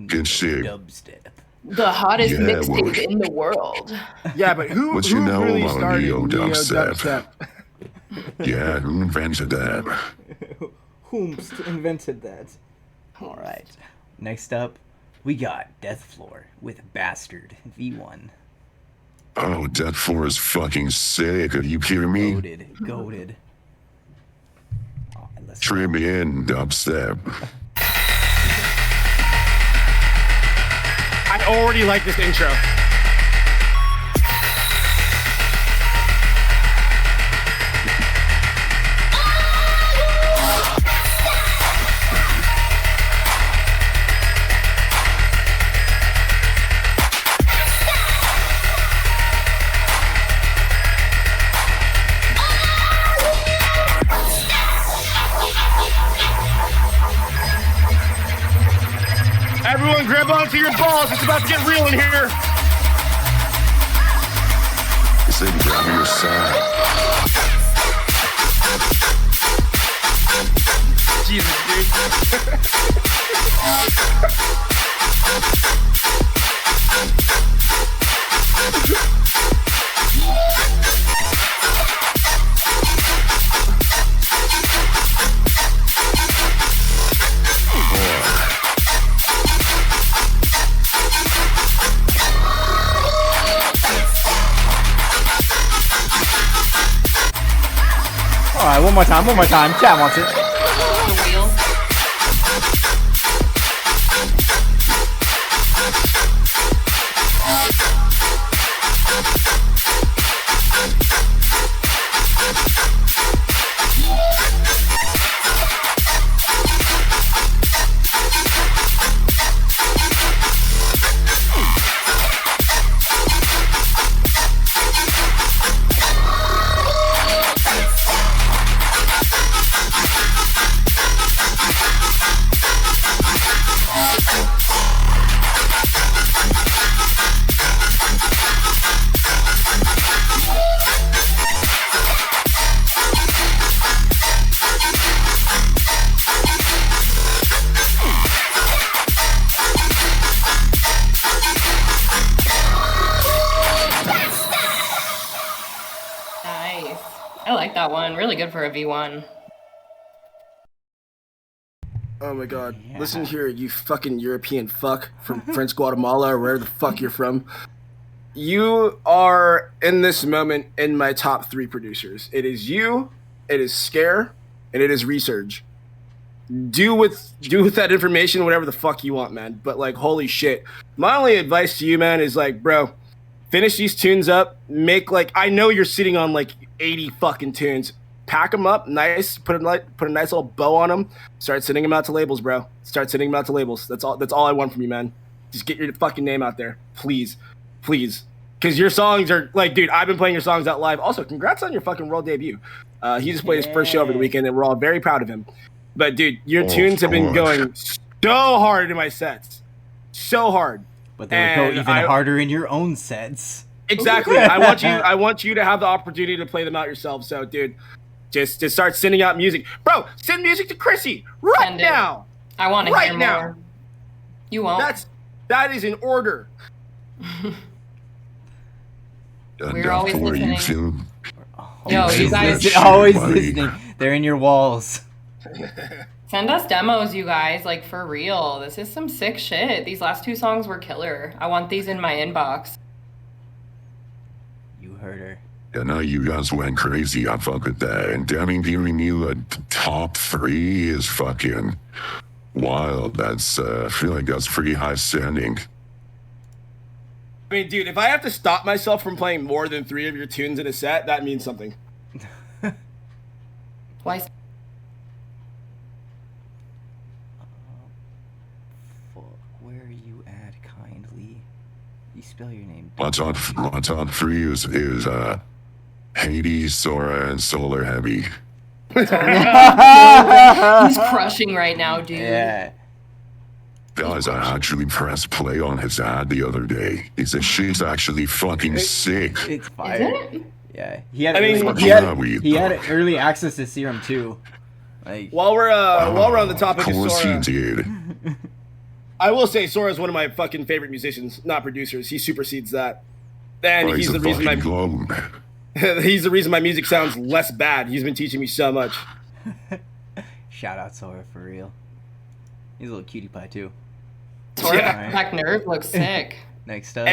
Good shit. Dubstep. The hottest Yeah, mixtape well- in the world. Yeah, but who What you know really about started neo dubstep? dubstep? Yeah, who invented that? Whomst invented that? All right. Next up, we got Death Floor with Bastard V1. Oh, Death Floor is fucking sick. Are you kidding me? Goated. All right, let's Trim in dubstep. I already like this intro. Everyone grab onto your balls. It's about to get real in here. Say grab your side. Jesus, dude. All right, one more time. Chat wants it. The wheel. that one. Really good for a V1. Oh my god. Yeah. Listen here, you fucking European fuck from French Guatemala or wherever the fuck you're from. You are, in this moment, in my top 3 producers. It is you, it is Scare, and it is Resurge. Do with that information whatever the fuck you want, man. But, like, holy shit. My only advice to you, man, is, like, bro, finish these tunes up. Make, like, I know you're sitting on, like, 80 fucking tunes. Pack them up, nice. Put a nice little bow on them. Start sending them out to labels, bro. Start sending them out to labels. That's all I want from you, man. Just get your fucking name out there, please, because your songs are like, dude. I've been playing your songs out live. Also, congrats on your fucking world debut. He just played his first show over the weekend, and we're all very proud of him. But dude, your tunes have been going so hard in my sets, so hard. But they would go even harder in your own sets. Exactly. I want you to have the opportunity to play them out yourself. So, dude. Just start sending out music. Bro, send music to CHRISSY right now. I want to hear more. You won't. That is in order. We're always listening. Yo, you guys always listening. They're in your walls. Send us demos, you guys. Like, for real. This is some sick shit. These last 2 songs were killer. I want these in my inbox. You heard her. Yeah, no, you guys went crazy. I fuck with that. And Danny giving you a top 3 is fucking wild. That's, I feel like that's pretty high standing. I mean, dude, if I have to stop myself from playing more than 3 of your tunes in a set, that means something. Why? Where are you at, kindly? You spell your name. My top 3 is Hades, Sora, and Solar Heavy. He's crushing right now, dude. Yeah. Guys, I actually pressed play on his ad the other day. He said she's actually fucking sick. It's fire. Is it? Yeah. He had he had early access to Serum too. Like while we're on the topic of Of course he Sora, did. I will say Sora is one of my fucking favorite musicians, not producers. He supersedes that. And Oh, he's the reason he's the reason my music sounds less bad. He's been teaching me so much. shout out Sora for real. He's a little cutie pie too. Sora Yeah. Back Nerve looks sick. Next up.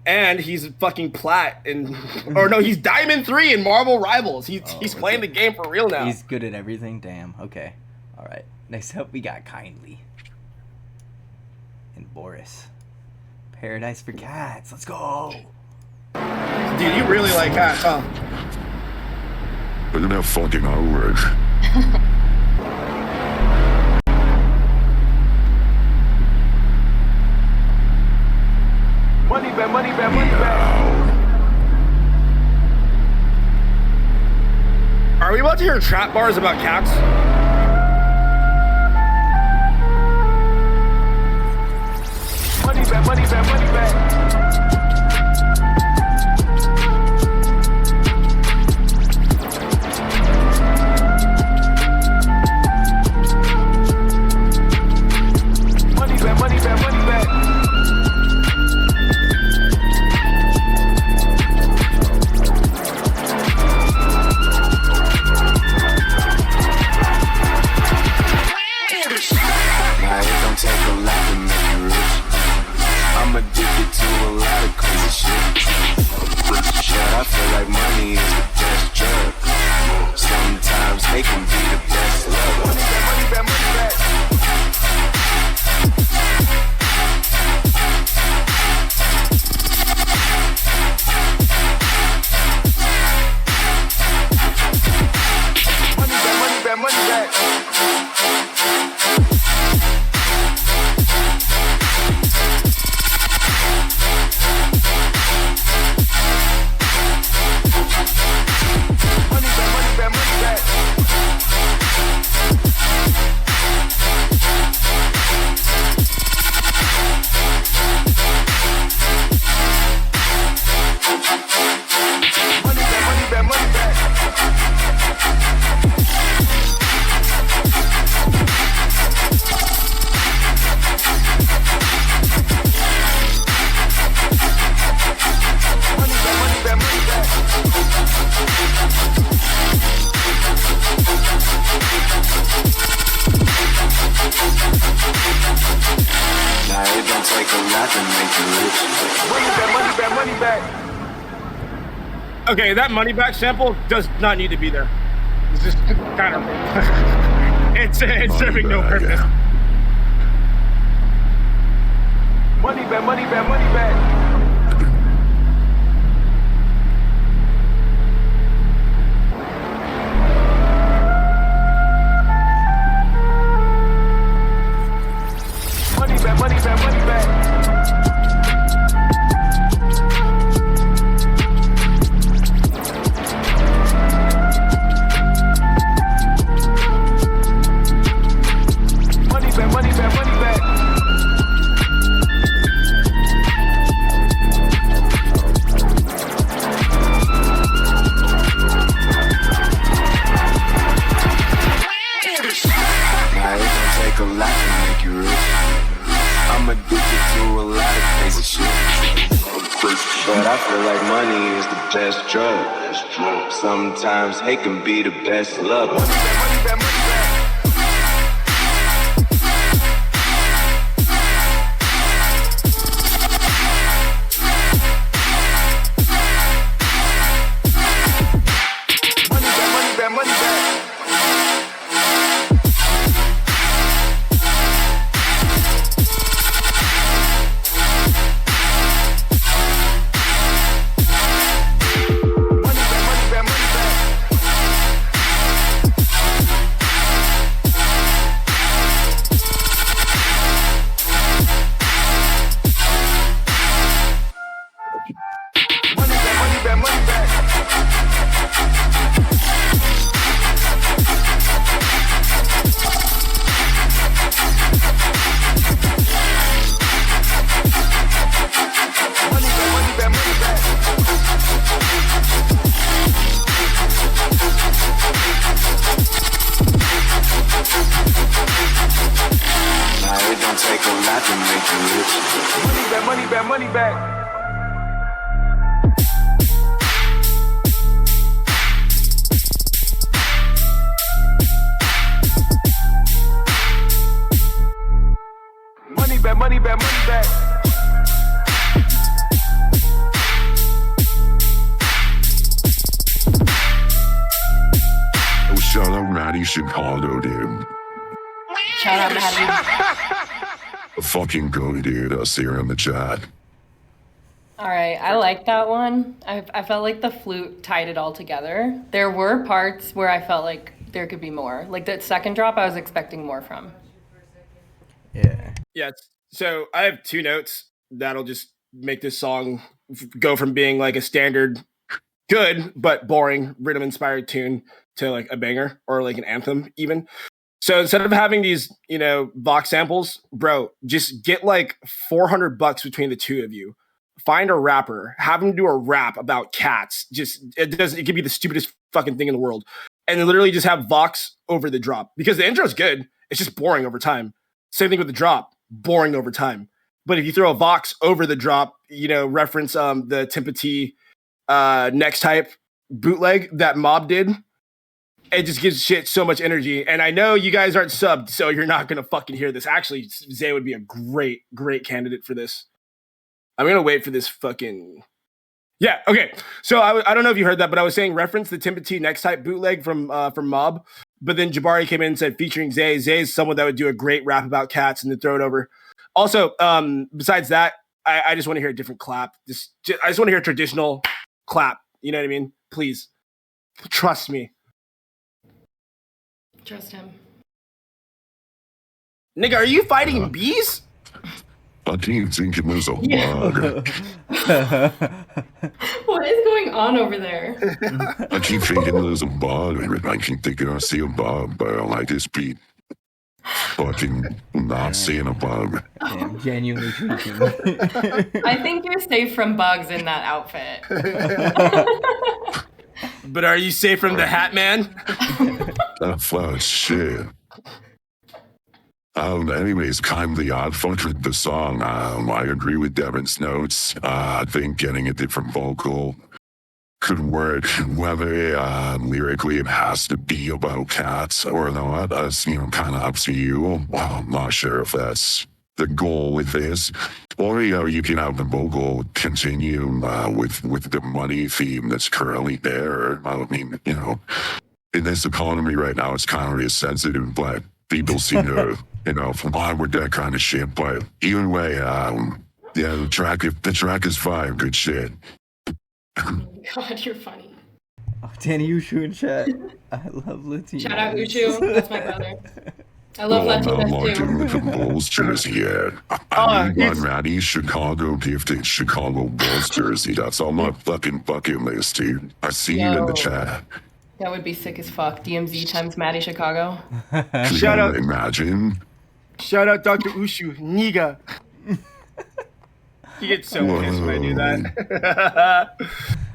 And he's fucking plat or no, he's Diamond 3 in Marvel Rivals. He's playing the game for real now. He's good at everything. Damn. Okay. All right. Next up, we got Kindly and Boris. Paradise for Cats. Let's go. Dude, you really like cats, huh? Look at that fucking artwork. Money back. Are we about to hear trap bars about cats? Money back. take a lot to make you rich. Money back. Okay, that money back sample does not need to be there. It's just kind of it's serving no purpose. Money back. Money back, money back. Now it don't take a lot to make you rich. I'm addicted to a lot of crazy shit. But I feel like money is the best drug. Sometimes hate can be the best love. Money back. Money back. Oh, shout out Maddie Chicago, dude. Shout out Maddie. Fucking go, dude. I'll see her in the chat. All right, I like that one. I felt like the flute tied it all together. There were parts where I felt like there could be more. Like that second drop, I was expecting more from. Yeah. So I have two notes that'll just make this song go from being like a standard good but boring rhythm inspired tune to like a banger or like an anthem even. So instead of having these, Vox samples, bro, just get like $400 between the two of you. Find a rapper, have him do a rap about cats. It could be the stupidest fucking thing in the world. And then literally just have Vox over the drop. Because the intro's good. It's just boring over time. Same thing with the drop. Boring over time. But if you throw a Vox over the drop, reference the Timpati next type bootleg that Mob did. It just gives shit so much energy. And I know you guys aren't subbed, so you're not going to fucking hear this. Actually, Zay would be a great, great candidate for this. I'm going to wait for this fucking... Yeah, okay. So I don't know if you heard that, but I was saying reference the Timpati next type bootleg from Mob. But then Jabari came in and said featuring Zay. Zay is someone that would do a great rap about cats and then throw it over. Also, besides that, I just want to hear a different clap. I just want to hear a traditional clap. You know what I mean? Please. Trust me. Trust him. Nigga, are you fighting bees? I keep thinking there's a bug. What is going on over there? I keep thinking there's a bug. I keep thinking I see a bug, but I just be fucking not seeing a bug. I'm genuinely thinking. I think you're safe from bugs in that outfit. But are you safe from the Hat Man? Fuck shit. Anyways, kindly, I fucked with the song. I agree with Devin's notes. I think getting a different vocal could work. Whether lyrically it has to be about cats or not, that's kind of up to you. Well, I'm not sure if that's the goal with this, or you can have the vocal continue with the money theme that's currently there. I mean, in this economy right now, it's kind of sensitive, but people seem to, fly with that kind of shit. But either way, yeah, the track is fine. Good shit. God, you're funny. Oh, Danny Ushu in chat. I love Latinos. Shout out Uchu. That's my brother. I love I'm not Latinos doing too. the Bulls jersey yet. I need one ratty Chicago gifted Chicago Bulls jersey. That's on my fucking bucket list, dude. I see you in the chat. That would be sick as fuck. DMZ times Maddie Chicago. Shout out. Imagine. Shout out Dr. Ushu, Niga. He gets so pissed when I do that.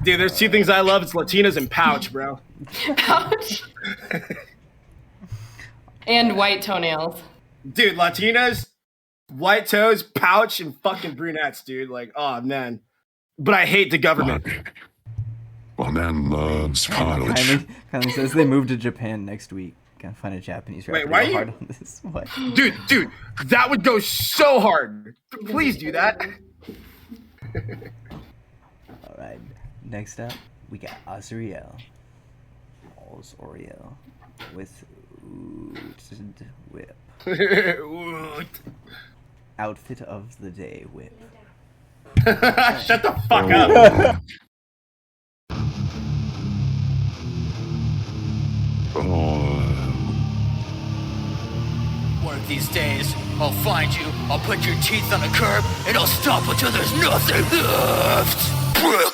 Dude, there's two things I love. It's Latinas and pouch, bro. Pouch. And white toenails. Dude, Latinas, white toes, pouch, and fucking brunettes, dude. Like, oh, man. But I hate the government. Well, man loves college. Kylie says they move to Japan next week. Gotta find a Japanese rapper. Wait, why are you... hard on this? What? Dude, that would go so hard. Please do that. Alright, next up, we got Azriel. Azriel with Oot Whip. Outfit of the day whip. Shut the fuck up. One of these days, I'll find you, I'll put your teeth on a curb, and I'll stop until there's nothing left! What are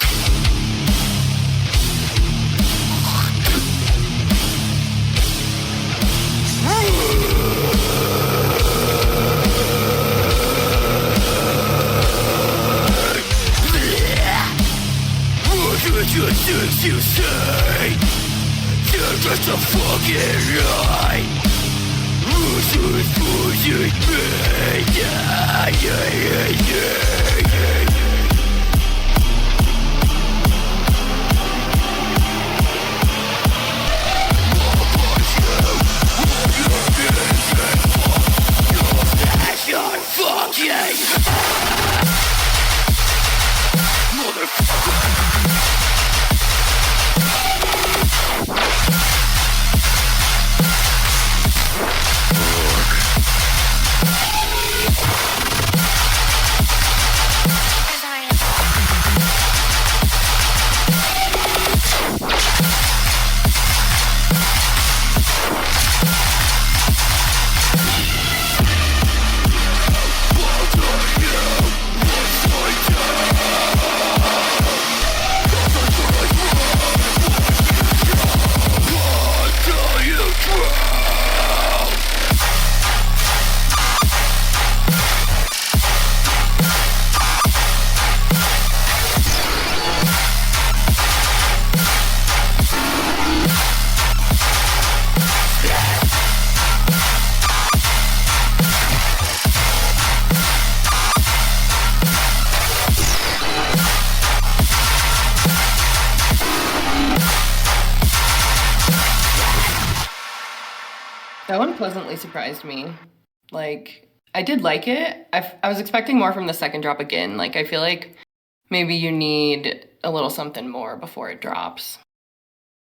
the things you say? They're just a fucking lie! Who's pushing me? Fuck you! Motherfucker! That one pleasantly surprised me. Like, I did like it. I was expecting more from the second drop again. Like, I feel like maybe you need a little something more before it drops.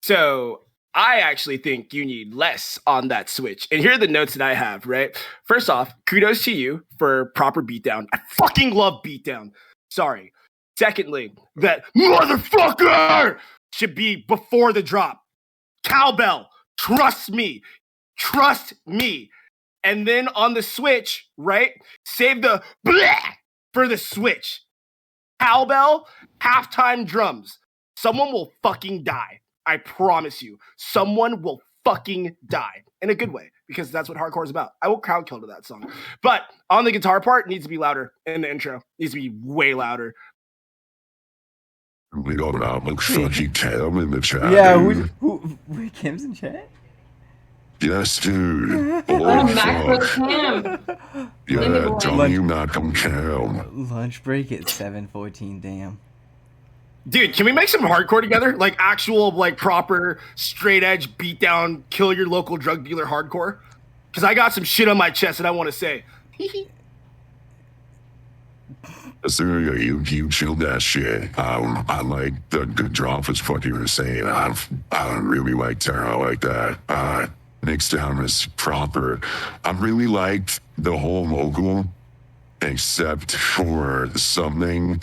So I actually think you need less on that switch. And here are the notes that I have, right? First off, kudos to you for proper beatdown. I fucking love beatdown. Sorry. Secondly, that motherfucker should be before the drop. Cowbell, trust me. Trust me. And then on the switch, right? Save the bleh for the switch. Cowbell, halftime drums. Someone will fucking die. I promise you. Someone will fucking die. In a good way. Because that's what hardcore is about. I will crowd kill to that song. But on the guitar part, it needs to be louder. In the intro. It needs to be way louder. We got an fucking Cam in the chat. Yeah, who Kim's in chat? Yes, dude. Mac for Cam. Yeah, Johnny Malcolm Cam. Lunch break at 7:14. Damn. Dude, can we make some hardcore together? Like actual, like proper, straight edge, beat down, kill your local drug dealer hardcore? Because I got some shit on my chest that I want to say. So you chill that shit. I like the drop is fucking insane. I don't really like Tara like that. Next down is proper. I really liked the whole vocal, except for something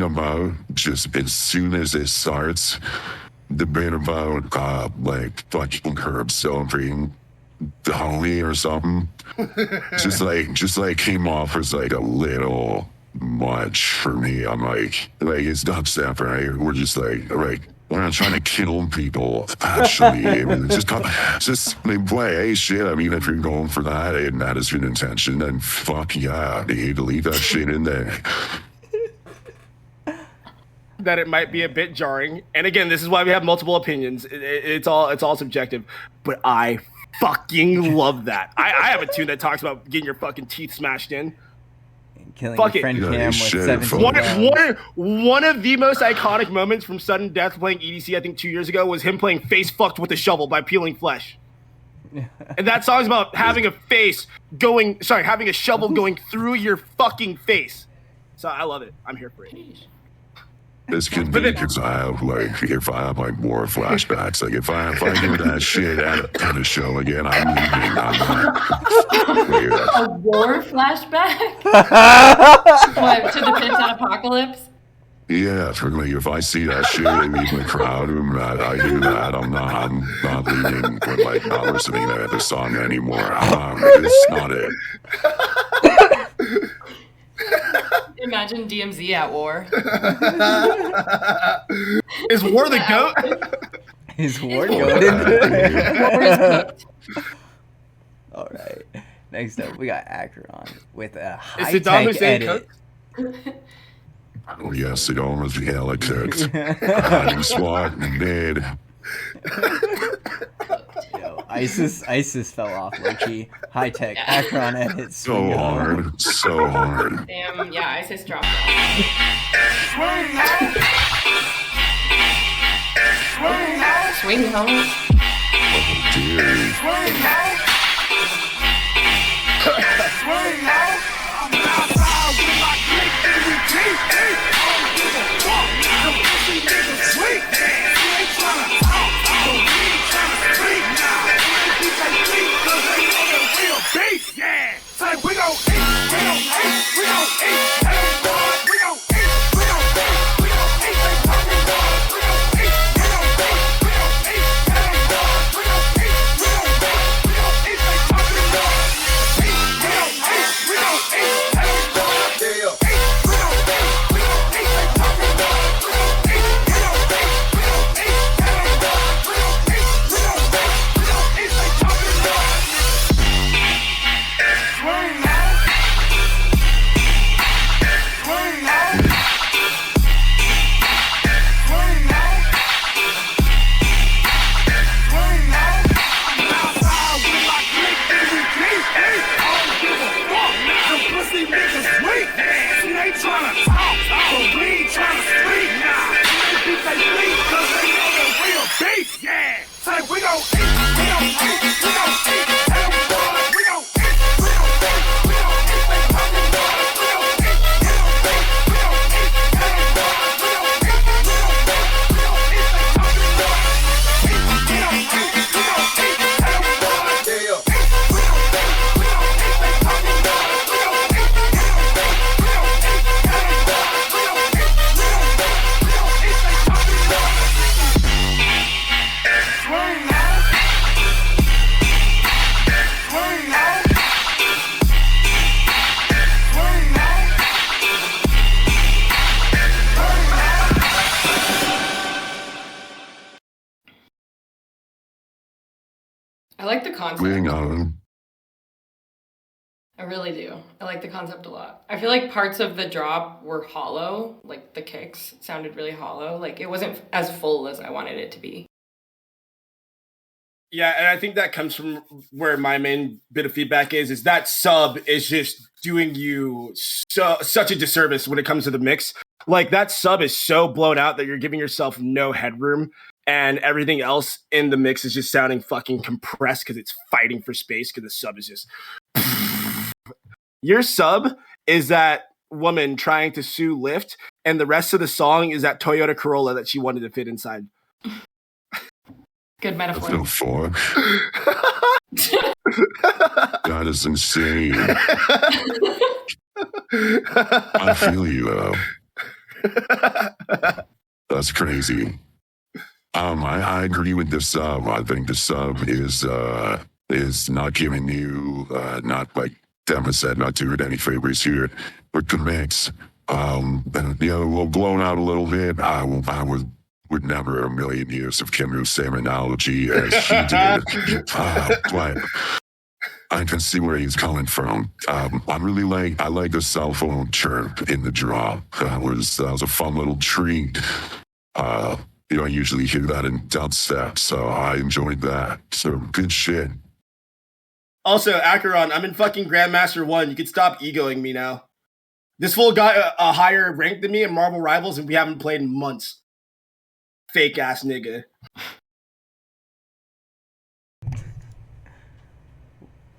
about just as soon as it starts, the bit about like fucking Herb celebrating the Holly or something. just like came off as like a little much for me. I'm like it's dubstep, right? We're just like we're not trying to kill people. Actually, I mean, just like, play, hey, shit. I mean, if you're going for that and that is your intention, then fuck yeah, you need to leave that shit in there. That it might be a bit jarring, and again, this is why we have multiple opinions. It's all subjective, but I fucking love that. I have a tune that talks about getting your fucking teeth smashed in. Killing Fuck your friend it. Cam with shit, 17 One of the most iconic moments from Sudden Death playing EDC, I think 2 years ago, was him playing Face Fucked with a Shovel by Peeling Flesh. And that song's about having a shovel going through your fucking face. So I love it. I'm here for it. This could be because I have if I have more flashbacks, like if I do that shit at a show again, I'm leaving. A war flashback? What, to the pits at Apocalypse? Yeah, for me, if I see that shit in the crowd room, I do that. I'm not leaving with not listening to the song anymore. It's not it. Imagine DMZ at war. Is War the GOAT? Is War goated? War is cooked. All right. Next up, we got Akron with a Saddam high-tech Hussein edit. Oh yes, it almost hella cooks. Hiding SWAT mid. Yo, ISIS fell off, low-key. High-tech Akron edit. So hard. Damn, yeah, ISIS dropped off. Swing home. Oh, dude. I like the concept. Wing on. I really do. I like the concept a lot. I feel like parts of the drop were hollow, like the kicks sounded really hollow. Like it wasn't as full as I wanted it to be. Yeah, and I think that comes from where my main bit of feedback is that sub is just doing you such a disservice when it comes to the mix. Like that sub is so blown out that you're giving yourself no headroom, and everything else in the mix is just sounding fucking compressed because it's fighting for space because the sub is just... Your sub is that woman trying to sue Lyft, and the rest of the song is that Toyota Corolla that she wanted to fit inside. Good metaphor. For that is insane. I feel you. That's crazy. I agree with this sub. I think the sub is not giving you not like Demma said, not doing any favors here, but the mix. And, well, blown out a little bit. I would never a million years have Kim the same analogy as she did. But I can see where he's coming from. I like the cell phone chirp in the drop. That was a fun little treat. I usually hear that in dubstep, so I enjoyed that. So good shit. Also, Acheron, I'm in fucking Grandmaster 1. You can stop egoing me now. This fool got a higher rank than me in Marvel Rivals, and we haven't played in months. Fake ass nigga.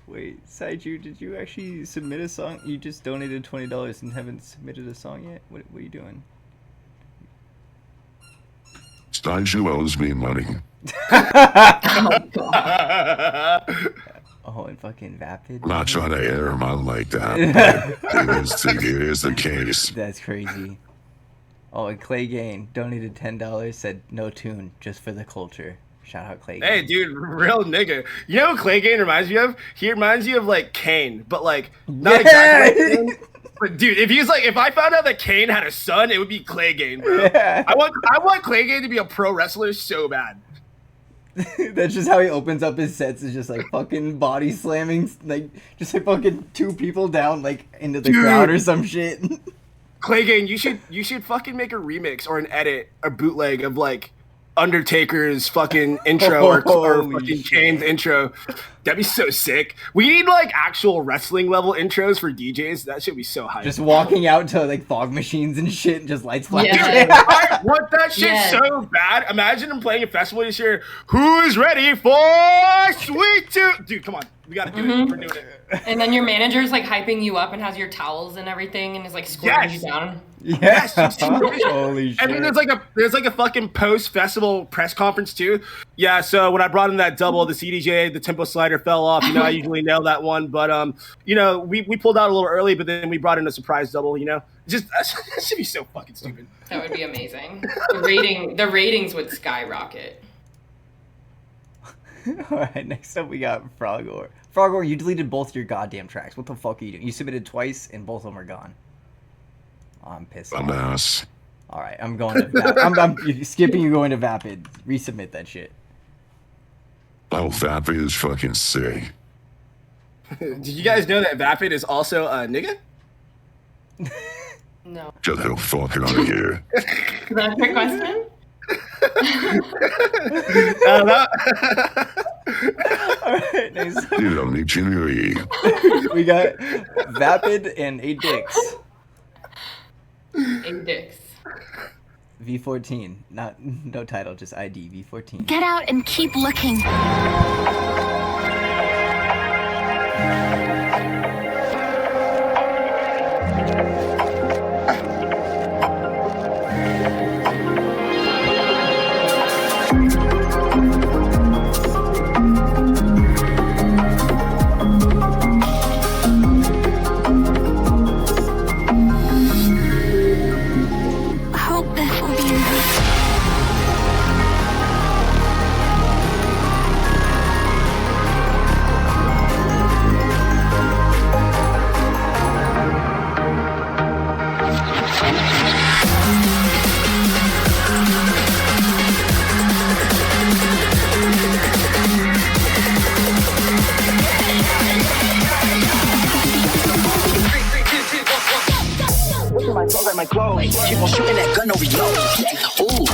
Wait, Saiju, did you actually submit a song? You just donated $20 and haven't submitted a song yet? What are you doing? Saiju owes me money. Oh, and fucking Vapid? I'm not trying to air him out like that, but it is the case. That's crazy. Oh, and Clay Gain donated $10, said no tune, just for the culture. Shout out Clay Gain. Hey, dude, real nigga. You know who Clay Gain reminds me of? He reminds you of, like, Kane, but, like, not exactly like Kane. But, dude, if I found out that Kane had a son, it would be Clay Gain, bro. Yeah. I want Clay Gain to be a pro wrestler so bad. That's just how he opens up his sets, is just like fucking body slamming, like just like fucking two people down like into the crowd or some shit. Clay Gain, you should fucking make a remix or an edit, a bootleg of like Undertaker's fucking intro or fucking Kane's intro. That'd be so sick. We need like actual wrestling level intros for DJs. That should be so hype. Just walking out to like fog machines and shit and just lights flashing. Yeah. I want that shit so bad. Imagine him playing a festival this year. Who's ready for Sweet Tooth? Dude, come on. We gotta do it. We're doing it. And then your manager's like hyping you up and has your towels and everything and is like squirting you down. Yes. Holy shit. And then there's like a fucking post festival press conference too. Yeah, so when I brought in that double, the CDJ, the tempo slider fell off. I usually nail that one, but we pulled out a little early, but then we brought in a surprise double. Just that should be so fucking stupid. That would be amazing. The ratings would skyrocket. Alright, next up we got Frogor. Frogor, you deleted both your goddamn tracks. What the fuck are you doing? You submitted twice and both of them are gone. Oh, I'm pissed off. Dumbass. Alright, I'm going to Vapid. I'm skipping you going to Vapid. Resubmit that shit. Oh, Vapid is fucking sick. Did you guys know that Vapid is also a nigga? No. Get the fuck out of here. Is that a trick question? Alright, nice. You don't need to. We got Vapid and 8 dicks. 8 dicks. V14. No title, just ID. V14. Get out and keep looking. My clothes. Keep on shooting that gun, no reload. Ooh.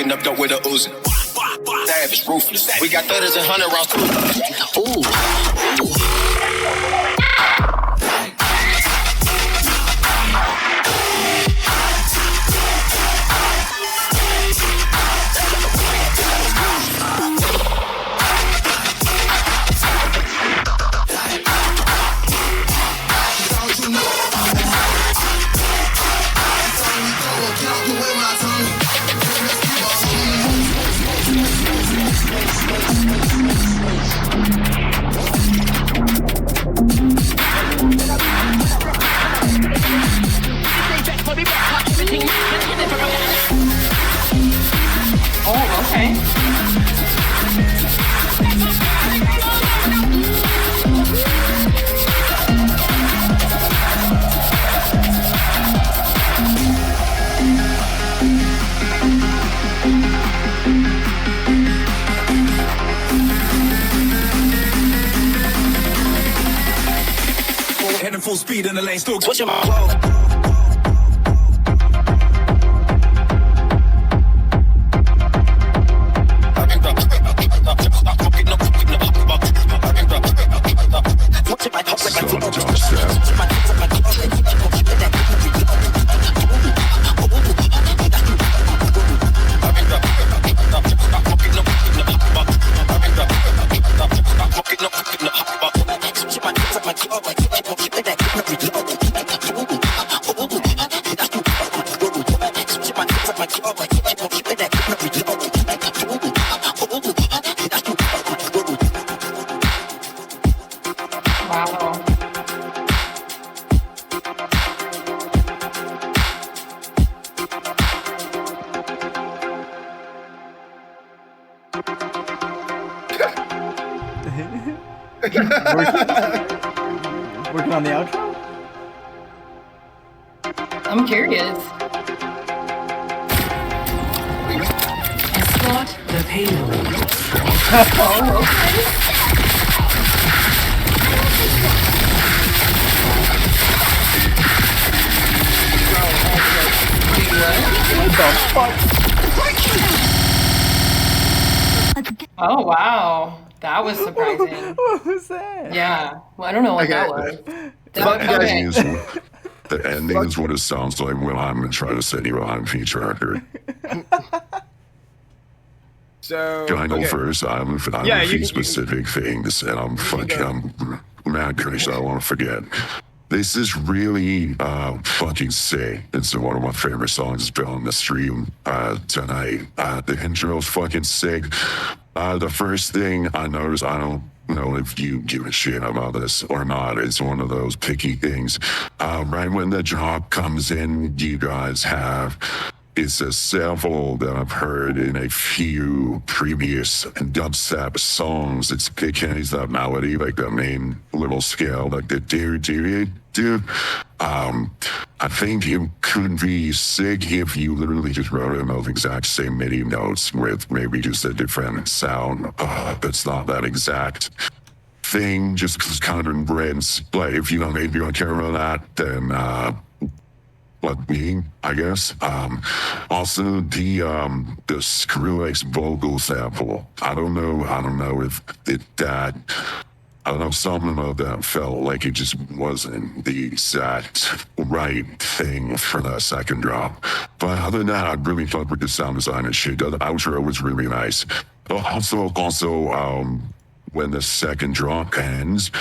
pulling up dope with a Uzi. Savage, ruthless. We got 30s and 100 rounds too. Ooh. Oh, okay. Heading full speed in the lane, still switching my flow. Working on the outro? I'm curious. Escort the payload. Oh, okay. What the fuck? Oh, wow. That was surprising. What was that? Yeah. Well, I don't know what that was. Okay. The ending is what it sounds like when I'm trying to set you on feature record. So Can I go first? I'm Yeah, a few you specific things, and I'm mad crazy. I want to forget. This is really fucking sick. It's one of my favorite songs. It's been on the stream tonight. The intro's fucking sick. The first thing I noticed, I don't know if you give a shit about this or not. It's one of those picky things. Right when the drop comes in, you guys have... It's a sample that I've heard in a few previous dubstep songs. It carries that melody, like the main little scale, like the do. I think it could be sick if you literally just wrote in those exact same MIDI notes with maybe just a different sound. That's not that exact thing, just because kind of brands. But if you don't care about that, then like me, I guess. Also the Skrillex vocal sample. I don't know if I don't know, something of that felt like it just wasn't the exact right thing for that second drop. But other than that, I really thought with the sound design and shit, the outro was really nice. Also, when the second drop ends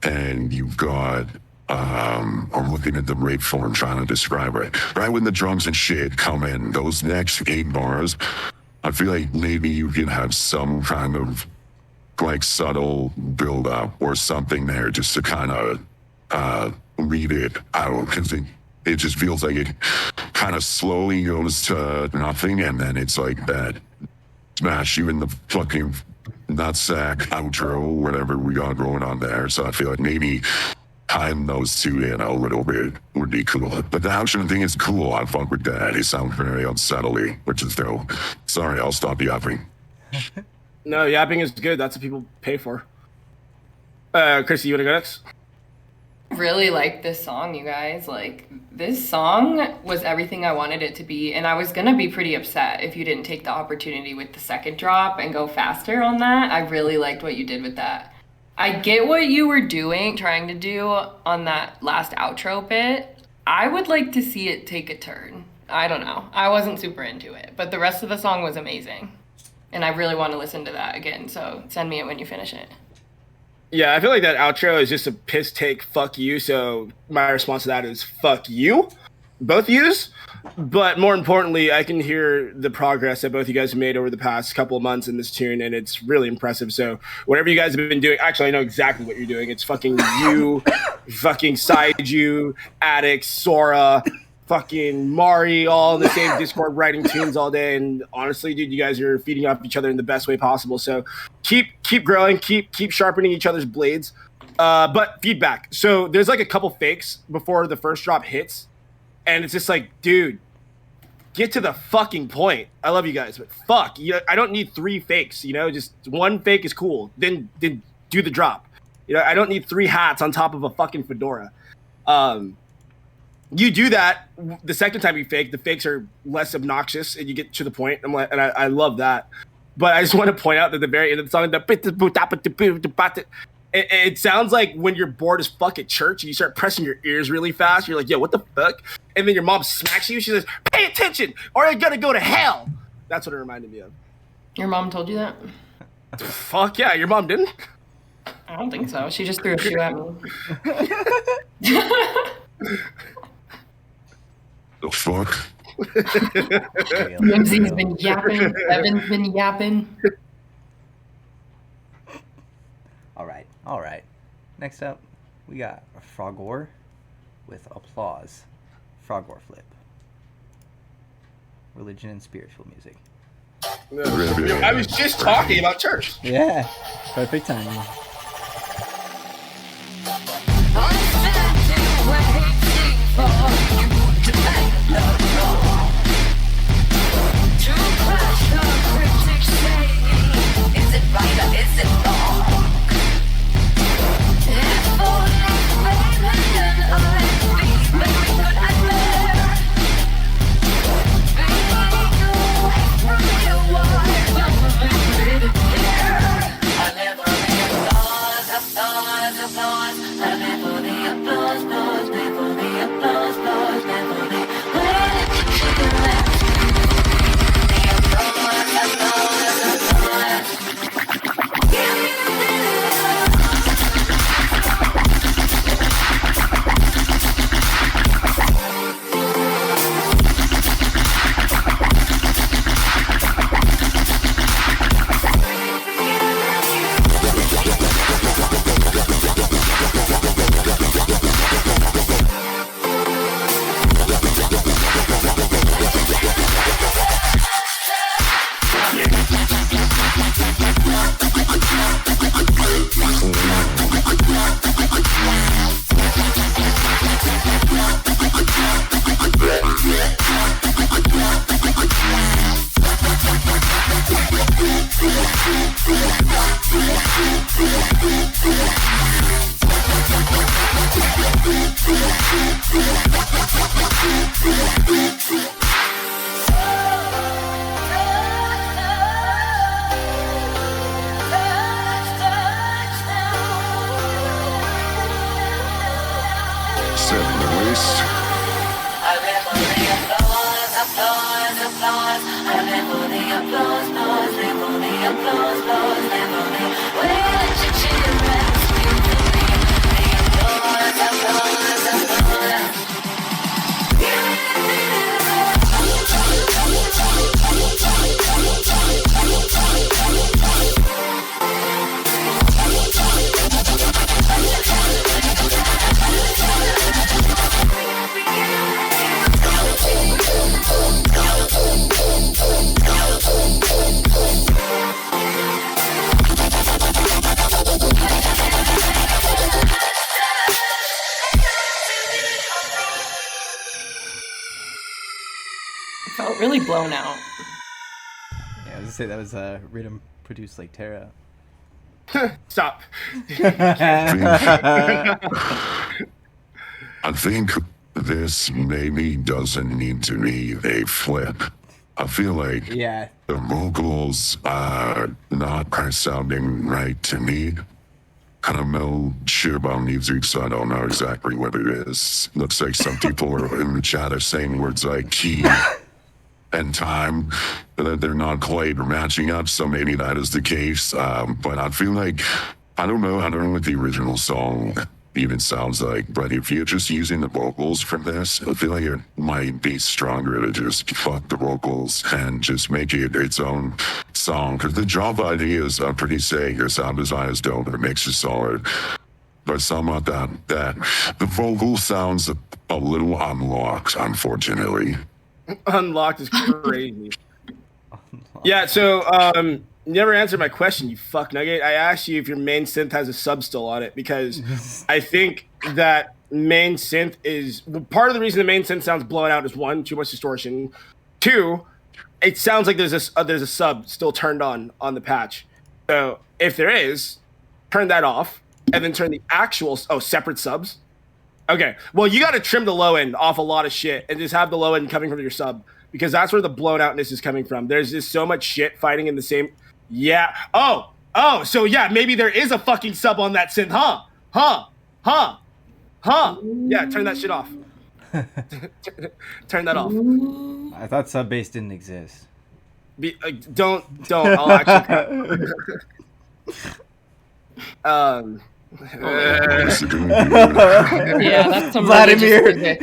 and you've got I'm looking at the rate form trying to describe it. Right when the drums and shit come in, those next 8 bars, I feel like maybe you can have some kind of like subtle build up or something there just to kind of read it out, because it just feels like it kind of slowly goes to nothing, and then it's like that smash you in the fucking nutsack outro, whatever we got going on there. So I feel like maybe time those two in a little bit would be cool. But the outro thing is cool. I fuck with that. It sounds very unsettling, which is dope. Sorry, I'll stop yapping. No, yapping is good. That's what people pay for. CHRISSY, you want to go next? Really like this song, you guys. Like, this song was everything I wanted it to be, and I was gonna be pretty upset if you didn't take the opportunity with the second drop and go faster on that. I really liked what you did with that. I get what you were doing, trying to do on that last outro bit. I would like to see it take a turn. I don't know. I wasn't super into it, but the rest of the song was amazing. And I really want to listen to that again, so send me it when you finish it. Yeah, I feel like that outro is just a piss take fuck you, so my response to that is fuck you. Both yous. But more importantly, I can hear the progress that both you guys have made over the past couple of months in this tune, and it's really impressive. So whatever you guys have been doing, actually I know exactly what you're doing. It's fucking you, fucking Saiju, Addicts, Sora, fucking Mari, all in the same Discord writing tunes all day. And honestly, dude, you guys are feeding off each other in the best way possible. So keep growing, keep sharpening each other's blades. But feedback. So there's like a couple fakes before the first drop hits. And it's just like, dude, get to the fucking point. I love you guys, but fuck, I don't need 3 fakes. Just one fake is cool. Then do the drop. I don't need 3 hats on top of a fucking fedora. You do that the second time you fake. The fakes are less obnoxious, and you get to the point. I love that. But I just want to point out that the very end of the song, it sounds like when you're bored as fuck at church and you start pressing your ears really fast. You're like, yo, what the fuck? And then your mom smacks you. She says, pay attention or you're going to go to hell. That's what it reminded me of. Your mom told you that? Fuck yeah, your mom didn't? I don't think so. She just threw a shoe at me. The fuck? DMZ's been yapping. Evan's been yapping. All right. Next up, we got Frogor with Applause. Frogor flip. Religion and spiritual music. I was just talking about church. Yeah, perfect timing. Is it right or is it wrong? Felt really blown out. Yeah, I was gonna say that was rhythm produced like Terra. Stop. I think this maybe doesn't need to be a flip. I feel like Yeah. the vocals are not quite sounding right to me. I don't know shit about music, so I don't know exactly what it is. Looks like some people are in the chat are saying words like key and time, that they're not quite matching up, so maybe that is the case. But I feel like, I don't know what the original song even sounds like, but if you're just using the vocals from this, I feel like it might be stronger to just fuck the vocals and just make it its own song. Because the job ideas are pretty sick, your sound design is dope, it makes you solid. But some of that the vocal sounds a little unlocked, unfortunately. Unlocked is crazy. Yeah, so you never answered my question, you fuck nugget. I asked you if your main synth has a sub still on it because I think that main synth is part of the reason the main synth sounds blown out is 1, too much distortion. 2, it sounds like there's a sub still turned on the patch. So if there is, turn that off and then turn the actual separate subs. Okay, well you got to trim the low end off a lot of shit and just have the low end coming from your sub because that's where the blown outness is coming from. There's just so much shit fighting in the same. Yeah. Oh. So yeah, maybe there is a fucking sub on that synth, huh? Yeah, turn that shit off. Turn that off. I thought sub bass didn't exist. Don't. I'll actually. Yeah, that's some Vladimir.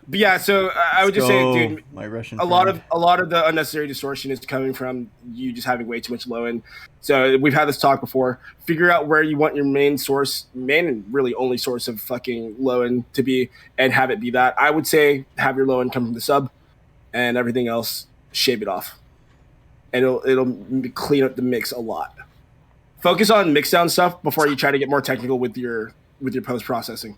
But yeah, so I would just say, dude, my Russian a lot of the unnecessary distortion is coming from you just having way too much low end. So we've had this talk before. Figure out where you want your main and really only source of fucking low end to be, and have it be that. I would say have your low end come from the sub, and everything else shave it off, and it'll clean up the mix a lot. Focus on mix down stuff before you try to get more technical with your post processing.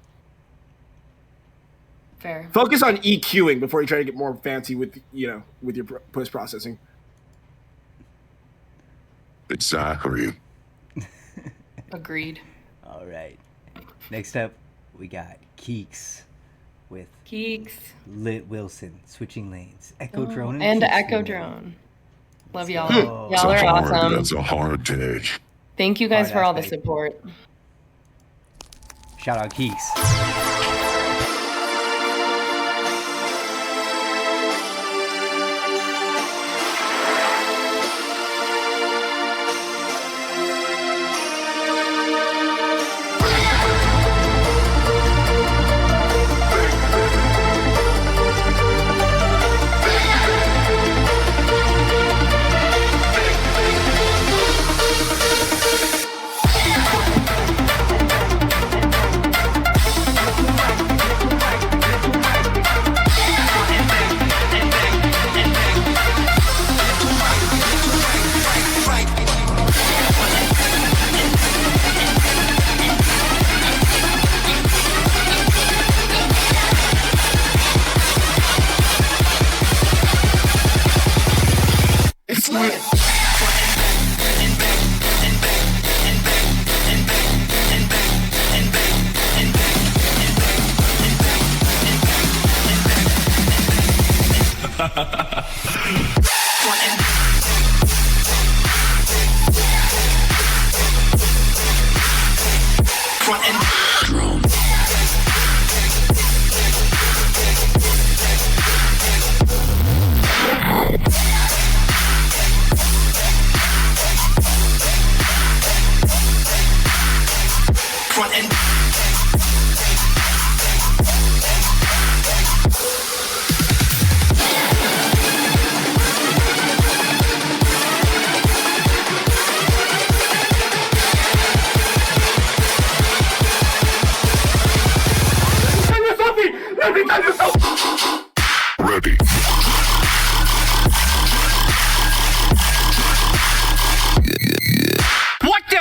Fair. Focus on EQing before you try to get more fancy with your post processing. Exactly. Agreed. All right. Next up, we got Keeks with Lit Wilson, Switching Lanes, Echo Drone, and Echo Drone. Love y'all. Oh. Y'all are awesome. That's a hard take. Thank you guys for all the support. Shout out Keeks. Ready. What the?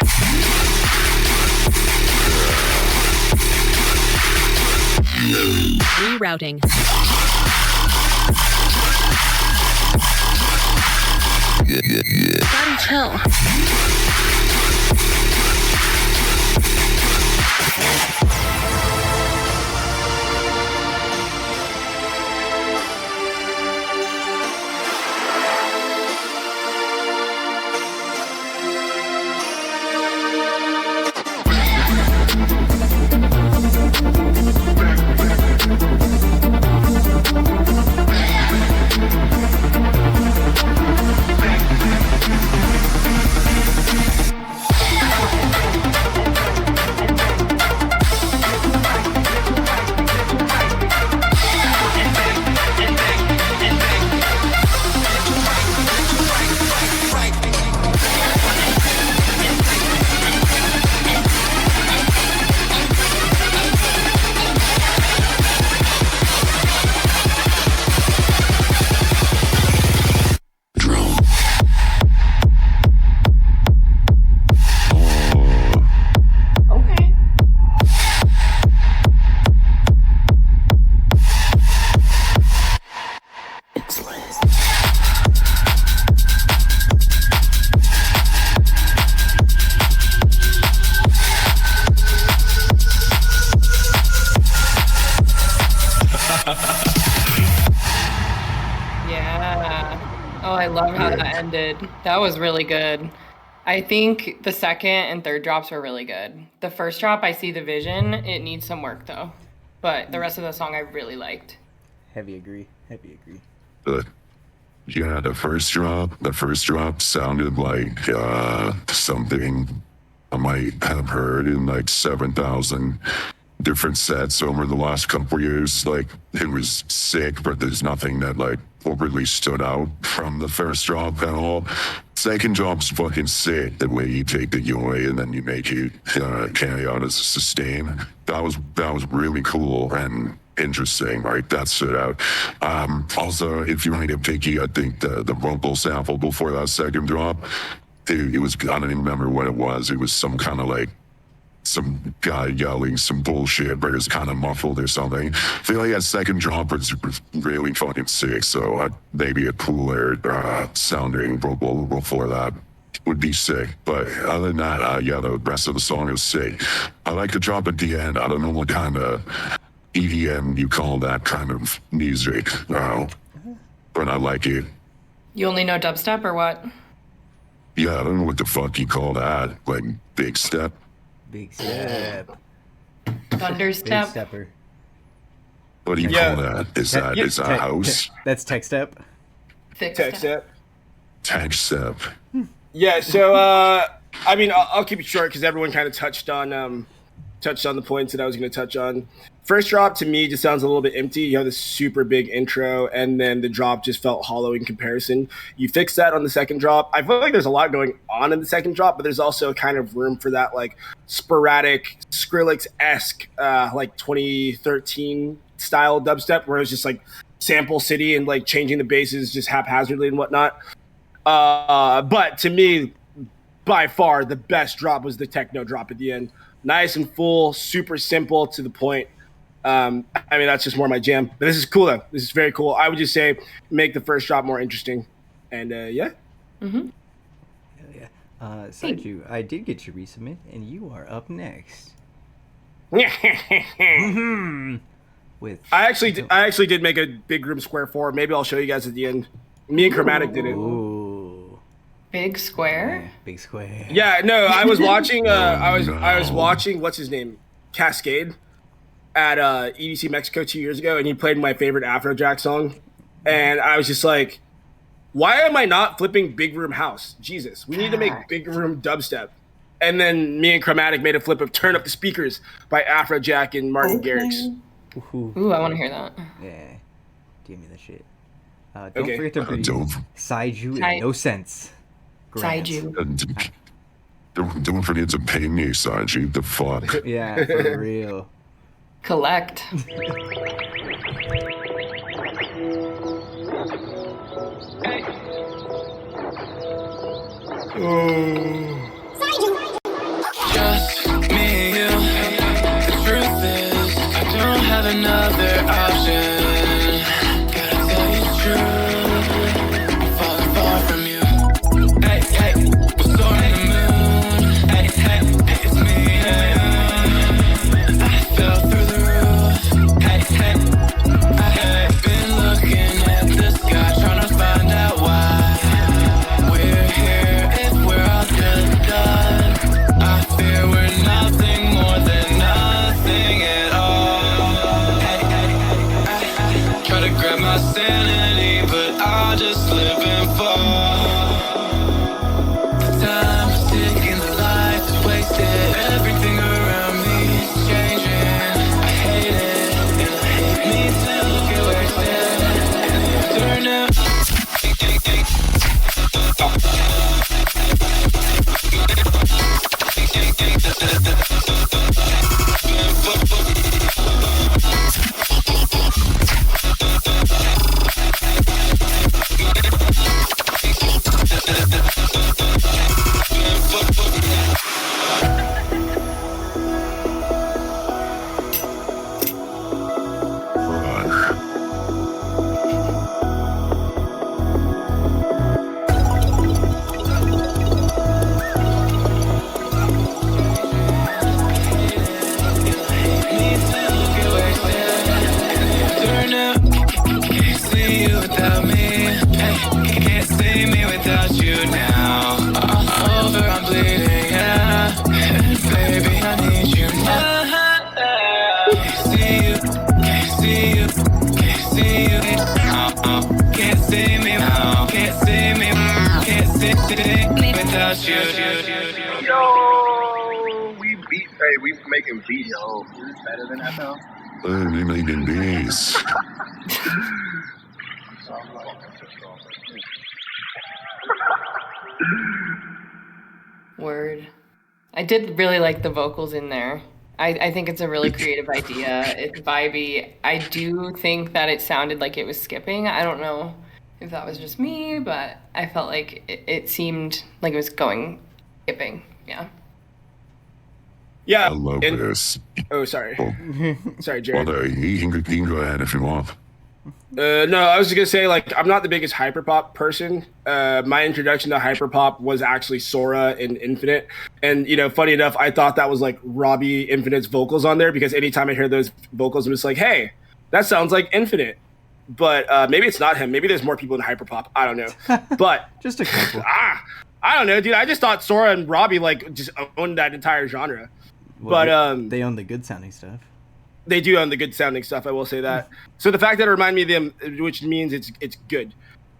Rerouting. Body chill. ended. That was really good. I think the second and third drops were really good. The first drop, I see the vision. It needs some work though. But the rest of the song I really liked. Heavy agree. Yeah, the first drop sounded like something I might have heard in like 7,000 different sets over the last couple years. Like, it was sick, but there's nothing that like overly stood out from the first drop at all. Second drop's fucking sick, the way you take the UI and then you make it carry out as a sustain. That was really cool and interesting, right? That stood out. Also, if you're really picky, I think the vocal sample before that second drop, it was, I don't even remember what it was. It was some kind of like some guy yelling some bullshit, but it was kind of muffled or something. I feel like that second drop was really fucking sick, so maybe a cooler sounding vocal before that would be sick. But other than that, yeah, the rest of the song is sick. I like the drop at the end. I don't know what kind of EDM you call that kind of music, but I like it. You only know dubstep or what? Yeah, I don't know what the fuck you call that. Like, big step? Big step. Thunderstep? Big stepper. What do you call that? Is that a house? That's tech step. Thick Tech step. step. Tech step. Yeah, so I mean, I'll keep it short because everyone kind of touched on the points that I was going to touch on. First drop to me just sounds a little bit empty. You have this super big intro, and then the drop just felt hollow in comparison. You fix that on the second drop. I feel like there's a lot going on in the second drop, but there's also kind of room for that like sporadic Skrillex-esque like 2013 style dubstep where it was just like sample city and like changing the basses just haphazardly and whatnot. But to me, by far the best drop was the techno drop at the end. Nice and full, super simple, to the point. I mean, that's just more my jam. But this is cool, though. This is very cool. I would just say make the first drop more interesting. And, yeah. Mm-hmm. Hell yeah. Saiju, I did get your resubmit, and you are up next. I actually did make a big room square 4. Maybe I'll show you guys at the end. Me and Chromatic did it. Ooh. Big square? Yeah, big square. Yeah, no, I was watching I was watching what's his name? Cascade at EDC Mexico 2 years ago, and he played my favorite Afrojack song. And I was just like, why am I not flipping Big Room House? Jesus, we need to make Big Room dubstep. And then me and Chromatic made a flip of Turn Up the Speakers by Afrojack and Martin Garrix. Ooh, I want to hear that. Yeah. Give me the shit. Don't Okay. forget to breathe. Saiju in no sense. Saiju. Don't forget to pay me, Saji. The fuck? Yeah, for real. Collect. Just me and you. The truth is, I don't have another option. Gotta tell you the truth. I'm falling far from you. Hey, hey, we're soaring the moon. Hey, hey, it's me and you. I fell through the roof. Hey, hey, I've been looking at the sky, trying to find out why we're here if we're all just done. me without you. Yo, we making beats. Yo, is this better than FL? We making beats. Word. I did really like the vocals in there. I think it's a really creative idea. It's vibey. I do think that it sounded like it was skipping. I don't know if that was just me, but I felt like it seemed like it was going skipping. Yeah. Yeah. I love this. Oh, sorry. Sorry, Well, Jared. you can go ahead if you want. No, I was just gonna say, like, I'm not the biggest hyperpop person. My introduction to hyperpop was actually Sora in Infinite, and funny enough, I thought that was like Robbie Infinite's vocals on there because anytime I hear those vocals, I'm just like, hey, that sounds like Infinite. But maybe it's not him. Maybe there's more people in hyperpop. I don't know. But just a couple. I don't know, dude. I just thought Sora and Robbie like just owned that entire genre. Well, but they own the good sounding stuff. They do own the good sounding stuff, I will say that. So the fact that it reminded me of them, which means it's good.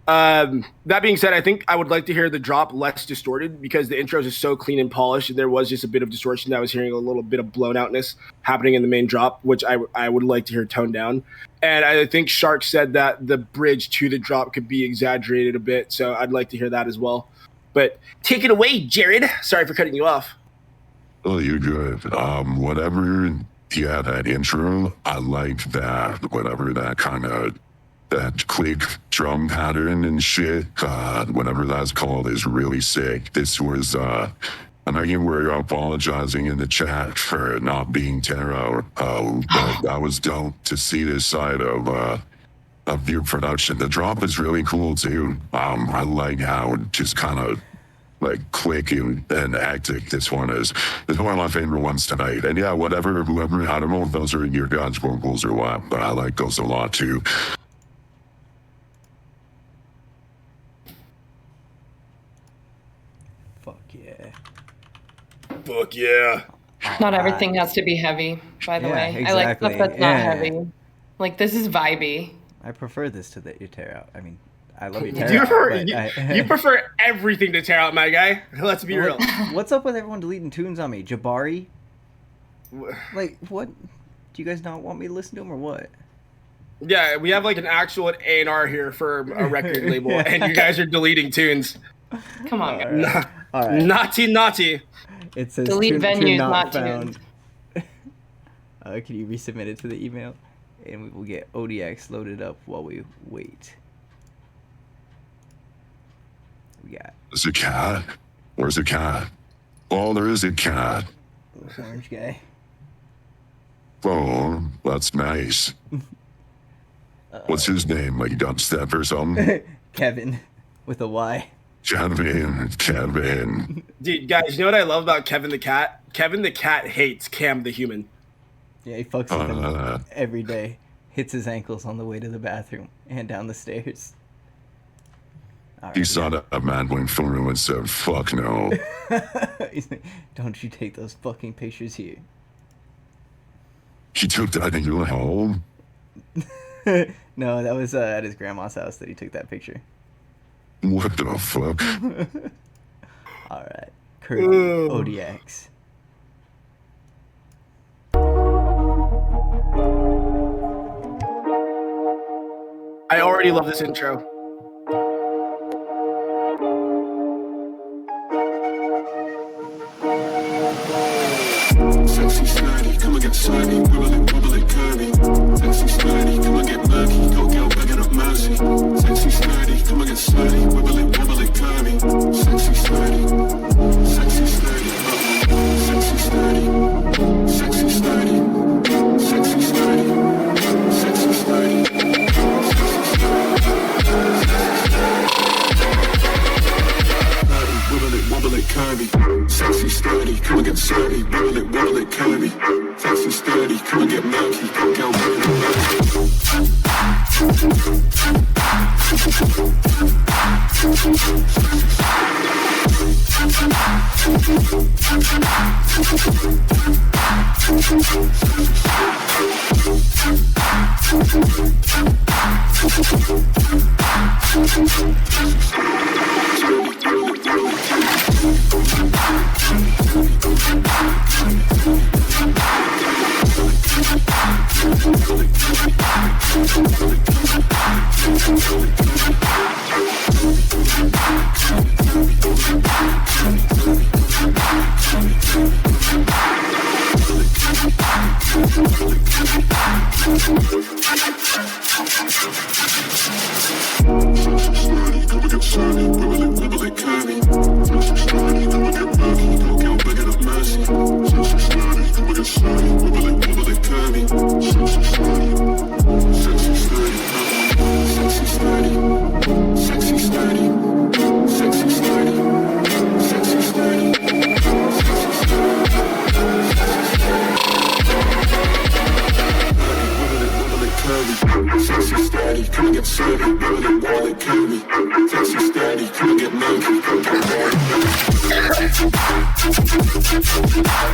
That being said, I think I would like to hear the drop less distorted because the intros are so clean and polished, and there was just a bit of distortion. I was hearing a little bit of blown outness happening in the main drop, which I would like to hear toned down. And I think Shark said that the bridge to the drop could be exaggerated a bit, so I'd like to hear that as well. But take it away, Jared. Sorry for cutting you off. Oh, you're good. Whatever. Yeah, that intro, I liked that. Whatever that kind of that click drum pattern and shit, whatever that's called, is really sick. This was, I know you were apologizing in the chat for not being Taro. But that was dope to see this side of your production. The drop is really cool too. I like how it just kind of like quick and hectic this one is. It's one of my favorite ones tonight. And yeah, whoever, I don't know if those are your guys' vocals or what, but I like those a lot too. Fuck yeah. Fuck yeah. Not everything has to be heavy, by the way. Exactly. I like stuff that's not heavy. Like, this is vibey. I prefer this to the your tear out. I mean, I love your You tear prefer, out. you prefer everything to tear out, my guy. Let's be real. What's up with everyone deleting tunes on me? Jabari? Like, what? Do you guys not want me to listen to them or what? Yeah, we have like an actual A&R here for a record label, and you guys are deleting tunes. Come on, guys. All right. Naughty. It says delete tune venues, not not found. Can you resubmit it to the email? And we will get ODX loaded up while we wait. We got. There's a cat. Where's a cat? Oh, there is a cat. Orange guy. Oh, that's nice. What's his name? Like Dubstep or something? Kevin, with a Y. Kevin. Dude, guys, you know what I love about Kevin the cat? Kevin the cat hates Cam the human. Yeah, he fucks with him every day. Hits his ankles on the way to the bathroom and down the stairs. He saw that man went through and said, fuck no. He's like, don't you take those fucking pictures here. He took that in your home? No, that was at his grandma's house that he took that picture. What the fuck? Alright. Curly ODX. I already love this intro. Sexy slutty, come and get slutty, wibble it, curvy. Sexy slutty, come and get murky, go girl, begging up mercy. Sexy slutty, come and get slutty, wibble it, curvy. Sexy slutty, sexy slutty, sexy slutty, sexy slutty, sexy slutty, sexy slutty. Wibble it, curvy. Sexy sturdy, come and get slutty, wibble it, curvy. Sexy sturdy, come and get murky, go girl, bring it murky.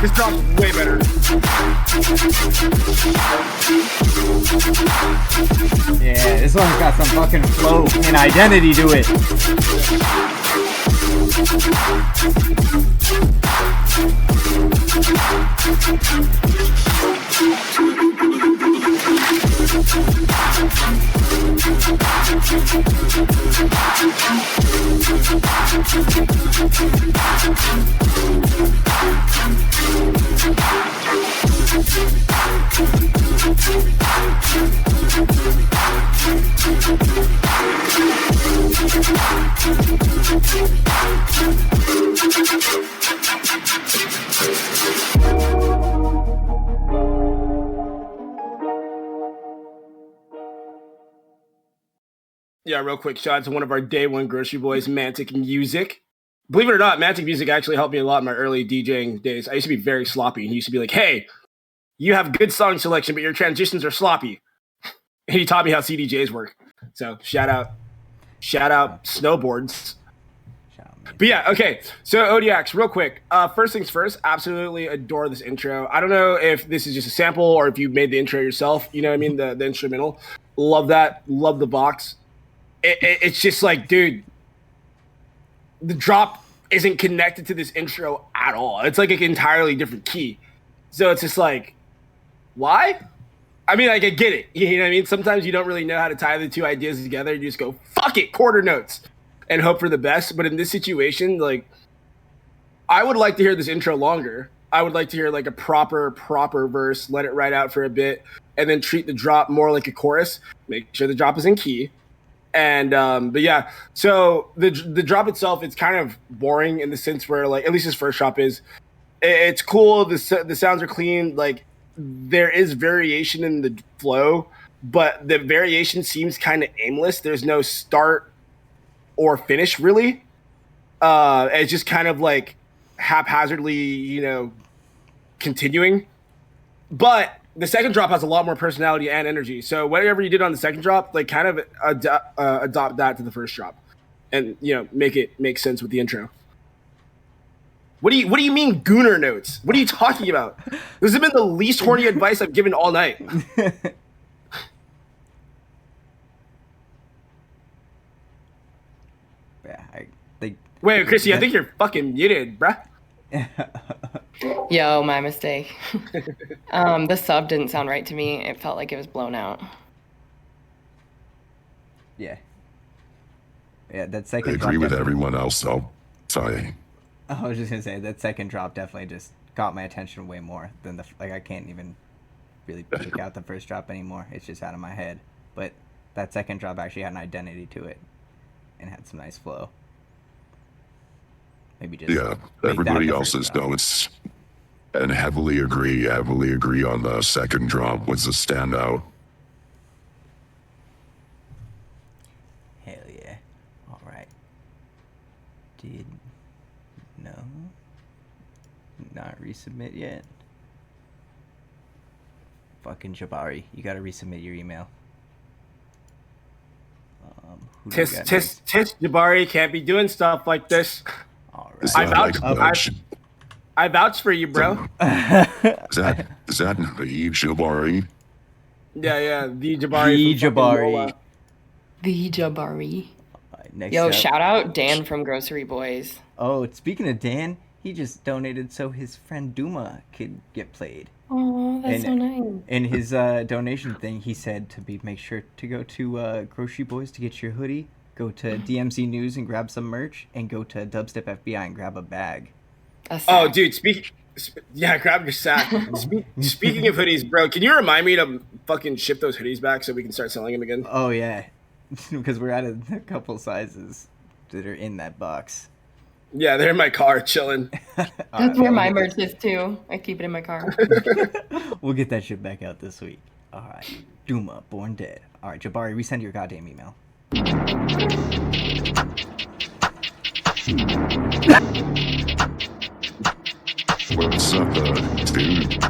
This drop's way better. Yeah, this one's got some fucking flow and identity to it. Yeah, real quick, shout out to one of our day one grocery boys, Mantic Music. Believe it or not, Mantic Music actually helped me a lot in my early DJing days. I used to be very sloppy. He used to be like, hey, you have good song selection, but your transitions are sloppy. And he taught me how CDJs work. So shout out snowboards. But yeah, okay. So Odiax, real quick. First things first, absolutely adore this intro. I don't know if this is just a sample or if you made the intro yourself. You know what I mean? The instrumental. Love that. Love the box. It's just like, dude, the drop isn't connected to this intro at all. It's like an entirely different key. So it's just like, why? I mean, like, I get it. You know what I mean? Sometimes you don't really know how to tie the two ideas together. You just go, fuck it, quarter notes, and hope for the best. But in this situation, like, I would like to hear this intro longer. I would like to hear, like, a proper verse, let it ride out for a bit, and then treat the drop more like a chorus. Make sure the drop is in key. And but yeah, so the drop itself, it's kind of boring in the sense where, like, at least his first drop is, it's cool. The sounds are clean. Like, there is variation in the flow, but the variation seems kind of aimless. There's no start or finish really. It's just kind of like haphazardly, you know, continuing. But the second drop has a lot more personality and energy. So whatever you did on the second drop, like, kind of adopt that to the first drop, and, you know, make it make sense with the intro. What do you mean gooner notes? What are you talking about? This has been the least horny advice I've given all night. Wait, Chrissy, I think you're fucking muted, bruh. Yo, my mistake. The sub didn't sound right to me. It felt like it was blown out. Yeah. Yeah, that second I agree with everyone else, though. Sorry. I was just gonna say that second drop definitely just got my attention way more than I can't even really pick out the first drop anymore. It's just out of my head. But that second drop actually had an identity to it and had some nice flow. Maybe just everybody else's notes, and heavily agree on the second drop was the standout. Hell yeah. All right. Not resubmit yet. Fucking Jabari, you gotta resubmit your email. Tisk Jabari can't be doing stuff like this. All right. I vouch for you, bro. Is that the Jabari? Yeah, the Jabari. The Jabari. The Jabari. next Yo, up. shout out Dan from Grocery Boys. Oh, speaking of Dan, he just donated so his friend Duma could get played. Oh, that's so nice. In his donation thing, he said to make sure to go to Grocery Boys to get your hoodie, go to DMZ News and grab some merch, and go to DubstepFBI and grab a bag. Oh, dude, grab your sack. Speaking of hoodies, bro, can you remind me to fucking ship those hoodies back so we can start selling them again? Oh, yeah. Because we're out of a couple sizes that are in that box. Yeah, they're in my car chilling. That's where my merch is too. I keep it in my car. We'll get that shit back out this week. All right. Duma, Born Dead. All right, Jabari, resend your goddamn email. What's up, dude?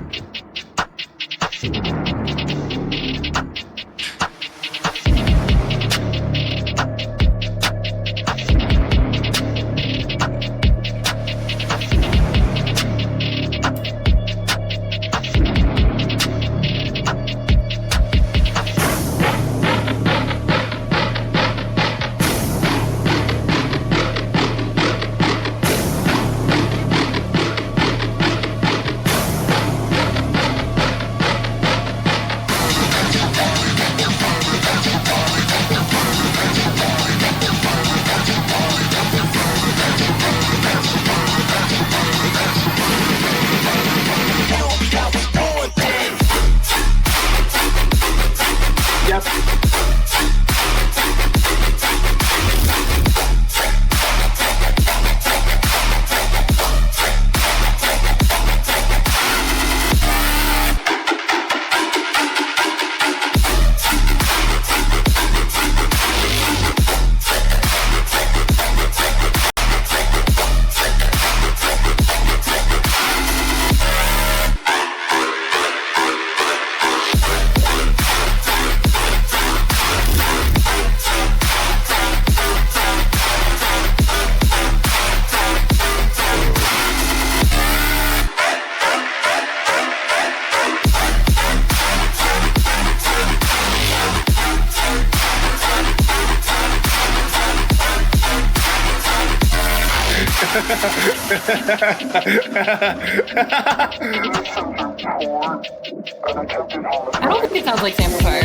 I don't think it sounds like Samplifier.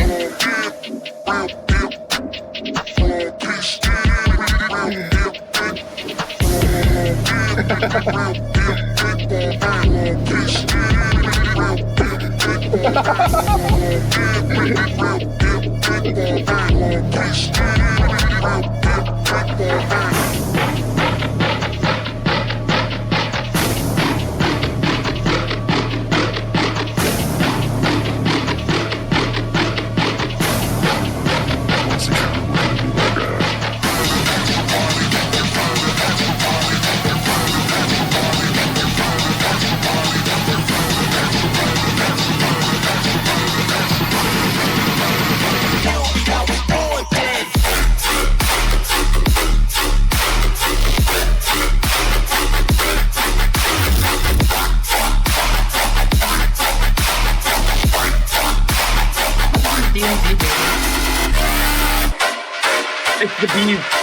It's the beef.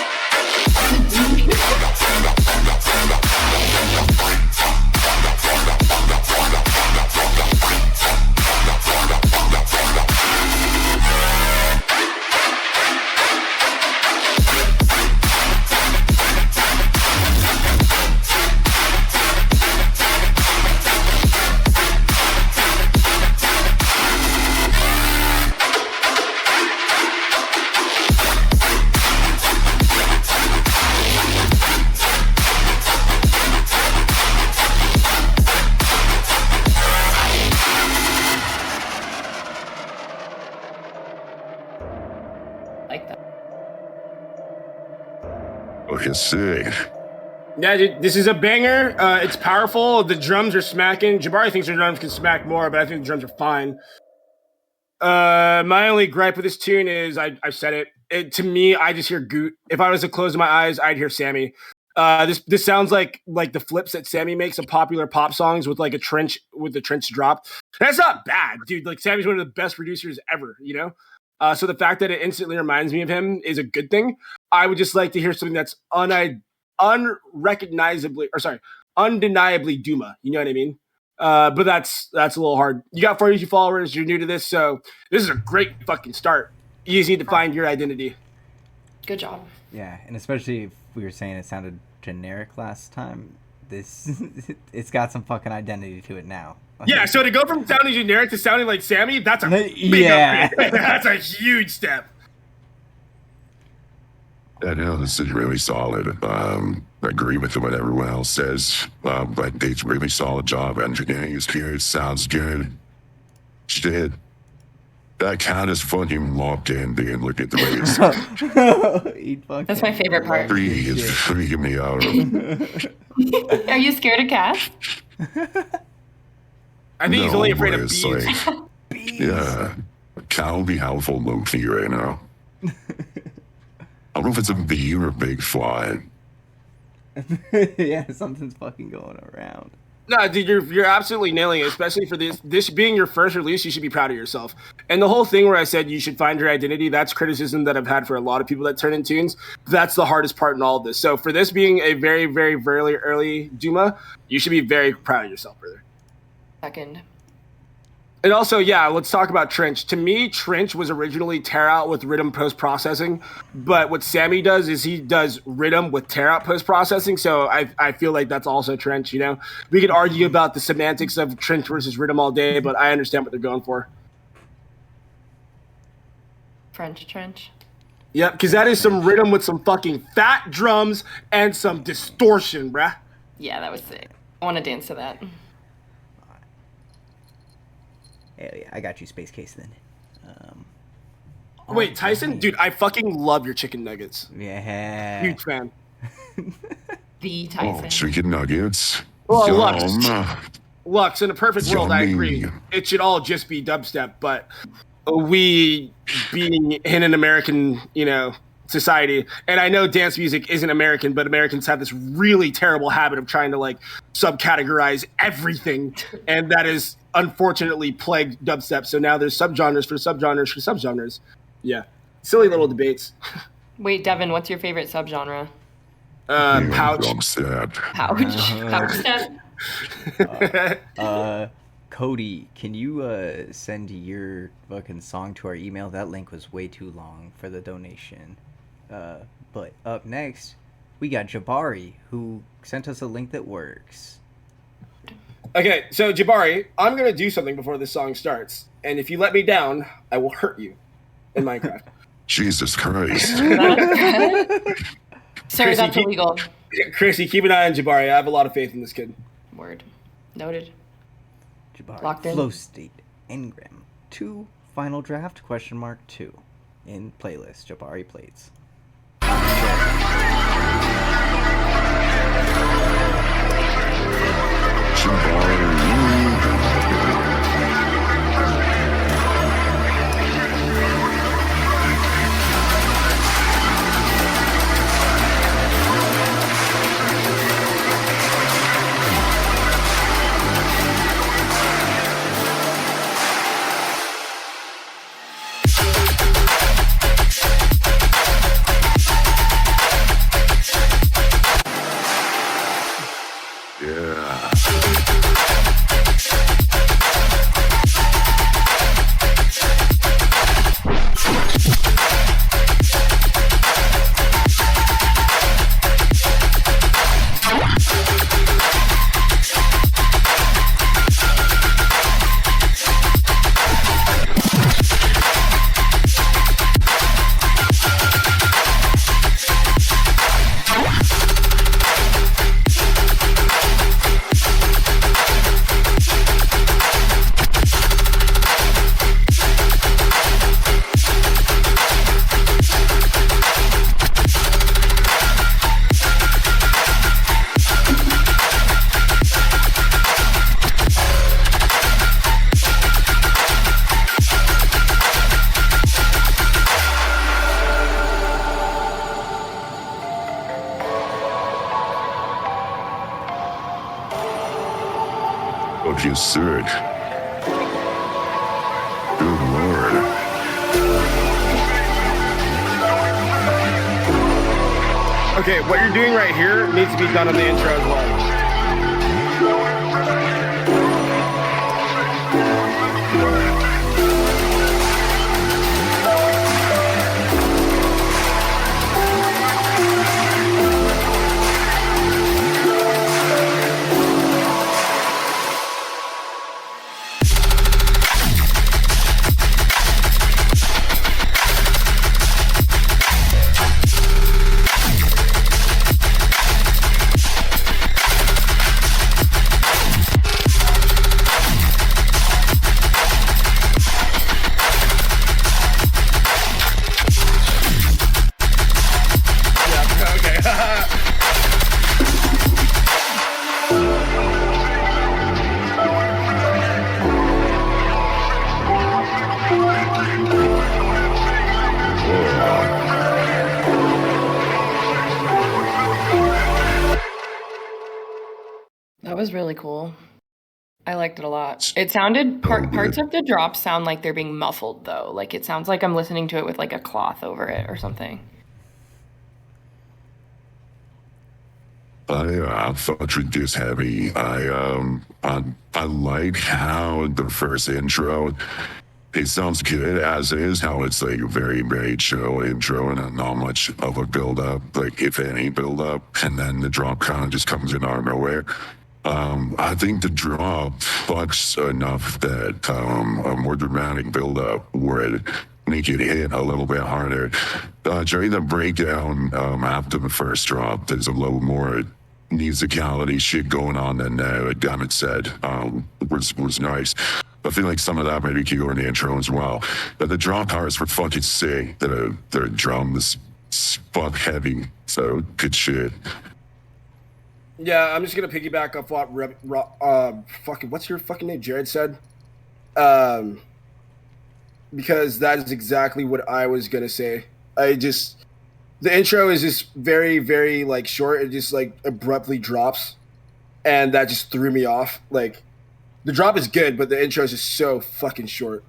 Okay, sick. Yeah, dude, this is a banger. It's powerful. The drums are smacking. Jabari thinks the drums can smack more, but I think the drums are fine. My only gripe with this tune is I've said it. To me, I just hear Goot. If I was to close my eyes, I'd hear Sammy. This sounds like the flips that Sammy makes of popular pop songs with the trench drop. That's not bad, dude. Like Sammy's one of the best producers ever, you know? So the fact that it instantly reminds me of him is a good thing. I would just like to hear something that's undeniably Duma. You know what I mean? But that's a little hard. You got 42 followers. You're new to this, so this is a great fucking start. You just need to find your identity. Good job. Yeah, and especially if we were saying it sounded generic last time, it's got some fucking identity to it now. Yeah, so to go from sounding generic to sounding like Sammy, that's a big upgrade. That's a huge step. Yeah, no, this is really solid. I agree with what everyone else says. But they did a really solid job. Engineering is here. It sounds good. Shit. That cat is fucking locked in, dude. Look at the That's my favorite part. Free is freaking me out. Are you scared of cats? I think he's only afraid of bees. Like, yeah. A cat will be helpful low-key right now. I don't know if it's a bee or a big fly. Yeah, something's fucking going around. No, dude, you're absolutely nailing it, especially for this being your first release. You should be proud of yourself. And the whole thing where I said you should find your identity, that's criticism that I've had for a lot of people that turn in tunes. That's the hardest part in all of this. So for this being a very, very, very early Duma, you should be very proud of yourself, brother. Second. And also, yeah, let's talk about Trench. To me, Trench was originally tear out with rhythm post-processing, but what Sammy does is he does rhythm with tear out post-processing, so I feel like that's also Trench, you know? We could argue about the semantics of Trench versus rhythm all day, but I understand what they're going for. French Trench. Yep, because that is some rhythm with some fucking fat drums and some distortion, bruh. Yeah, that was sick. I want to dance to that. Hell yeah, I got you, Space Case, then. Wait, Tyson? Dude, I fucking love your chicken nuggets. Yeah. Huge fan. The Tyson. Oh, chicken nuggets. Well, Yum. Lux, in a perfect world, I Yummy. agree. It should all just be dubstep, but we being in an American, society, and I know dance music isn't American, but Americans have this really terrible habit of trying to like subcategorize everything, and that is unfortunately plagued dubstep. So now there's subgenres for subgenres for subgenres. Yeah, silly little debates. Wait, Devin, what's your favorite subgenre? Pouch. Pouch step. Cody, can you send your fucking song to our email? That link was way too long for the donation. But up next, we got Jabari, who sent us a link that works. Okay, so Jabari, I'm going to do something before this song starts. And if you let me down, I will hurt you in Minecraft. Jesus Christ. Sir, that's illegal. Chrissy, keep an eye on Jabari. I have a lot of faith in this kid. Word. Noted. Jabari, Locked in. Flow State, Engram, 2, Final Draft, ?2. In playlist, Jabari plays. Absurd. Good Lord. Okay, what you're doing right here needs to be done on the intro as well. That was really cool. I liked it a lot. It sounded parts of the drops sound like they're being muffled though. Like it sounds like I'm listening to it with like a cloth over it or something. I thought it this heavy. I like how the first intro, it sounds good as is, how it's like a very, very chill intro and not much of a build up, like if any build up, and then the drop kind of just comes in out of nowhere. I think the drop fucks enough that a more dramatic build up would make it hit a little bit harder. During the breakdown after the first drop, there's a little more musicality shit going on than DMZ was nice. I feel like some of that maybe could go in the intro as well. But the drop parts were fucking sick. The drums fuck heavy, so good shit. Yeah, I'm just gonna piggyback off what fucking what's your fucking name, Jared said, because that is exactly what I was gonna say. The intro is just very, very like short. It just like abruptly drops, and that just threw me off. Like, the drop is good, but the intro is just so fucking short.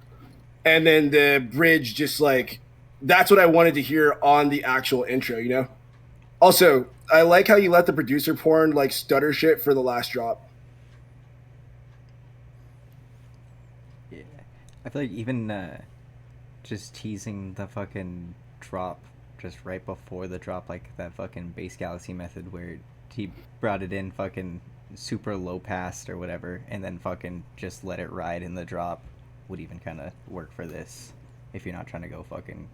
And then the bridge, just like, that's what I wanted to hear on the actual intro, you know? Also, I like how you let the producer porn like stutter shit for the last drop. Yeah, I feel like even just teasing the fucking drop just right before the drop, like that fucking Bass Galaxy method where he brought it in fucking super low passed or whatever, and then fucking just let it ride in the drop would even kind of work for this if you're not trying to go fucking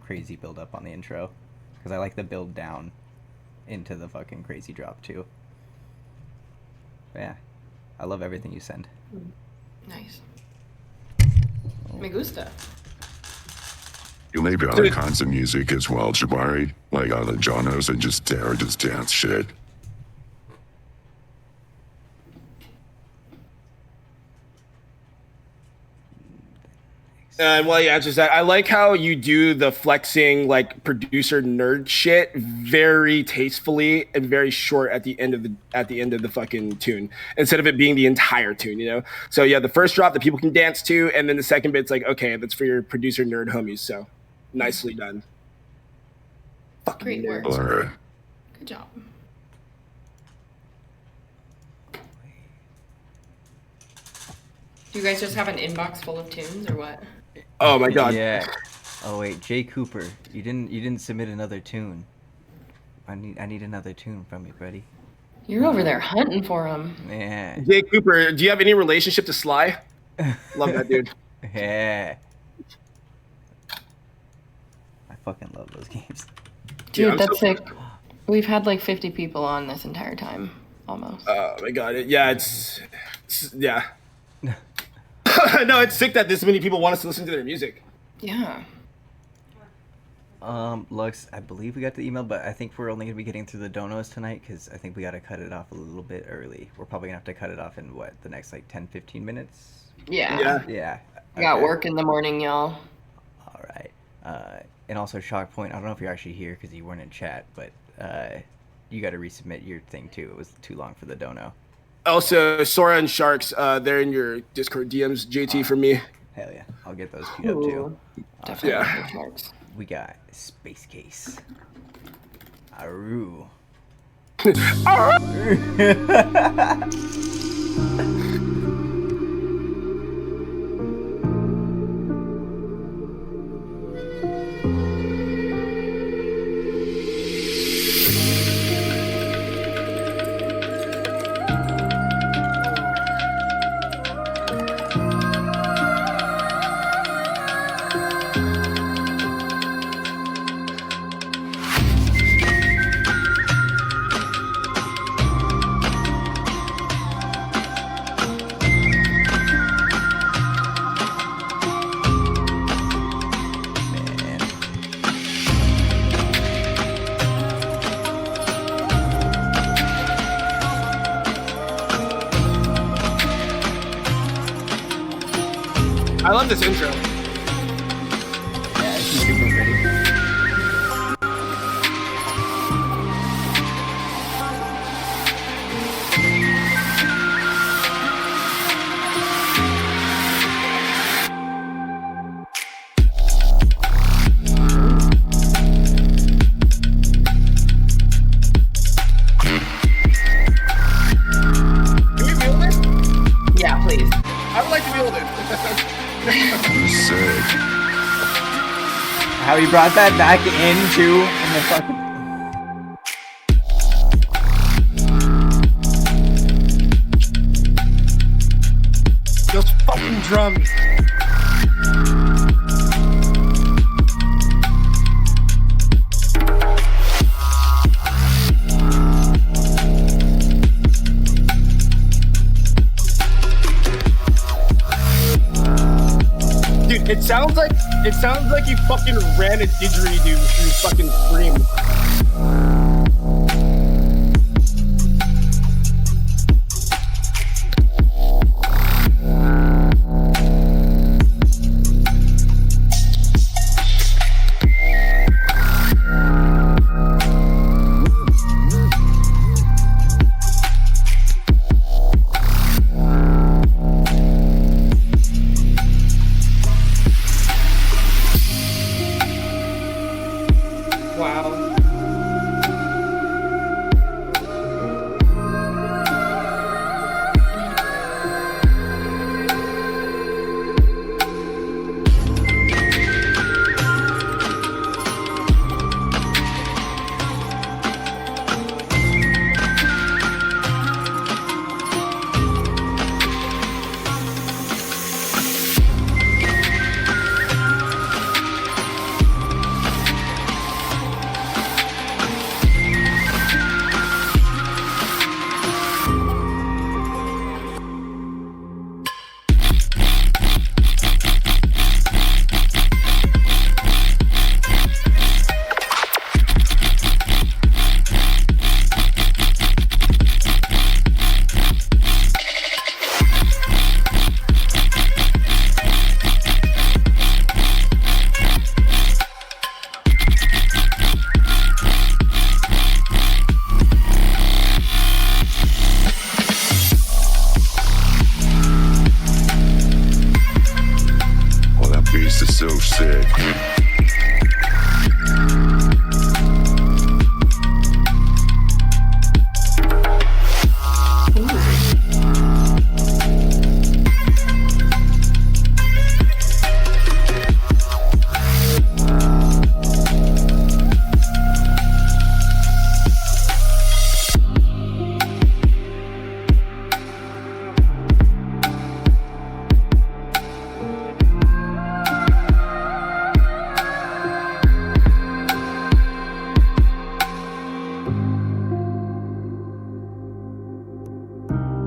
crazy build up on the intro, because I like the build down into the fucking crazy drop too. But yeah, I love everything you send. Nice. Me gusta. You may be other kinds of music as well, Jabari, like other genres and just dance shit. Well, yeah, just that. I like how you do the flexing, like producer nerd shit, very tastefully and very short at the end of the fucking tune, instead of it being the entire tune, you know. So yeah, the first drop that people can dance to, and then the second bit's like, okay, that's for your producer nerd homies. So nicely done. Fucking great work. Right. Good job. Do you guys just have an inbox full of tunes or what? Oh my god. Yeah. Oh wait, Jay Cooper, you didn't submit another tune. I need another tune from you, buddy. You're over there hunting for him. Yeah. Jay Cooper, do you have any relationship to Sly? Love that dude. Yeah. I fucking love those games. Dude, that's sick. We've had like 50 people on this entire time, almost. Oh my god. Yeah, it's yeah. No, it's sick that this many people want us to listen to their music. Yeah. Lux, I believe we got the email, but I think we're only gonna be getting through the donos tonight because I think we gotta cut it off a little bit early. We're probably gonna have to cut it off in the next like 10-15 minutes? Yeah. Yeah. I got work in the morning, y'all. All right. And also, Shock Point, I don't know if you're actually here because you weren't in chat, but you got to resubmit your thing too. It was too long for the dono. Also, Sora and Sharks, they're in your Discord DMs, JT, for me. Hell yeah. I'll get those queued up too. Definitely. Yeah. Sharks. We got Space Case. Aru. I love this intro. Yeah, she's super pretty. Can we wheel this? Yeah, please. I would like to wheel this. Sick. How he brought that back into in the fucking. Those fucking drums. Dude, it sounds like you fucking ran a didgeridoo through fucking scream. Wow. This is so sick.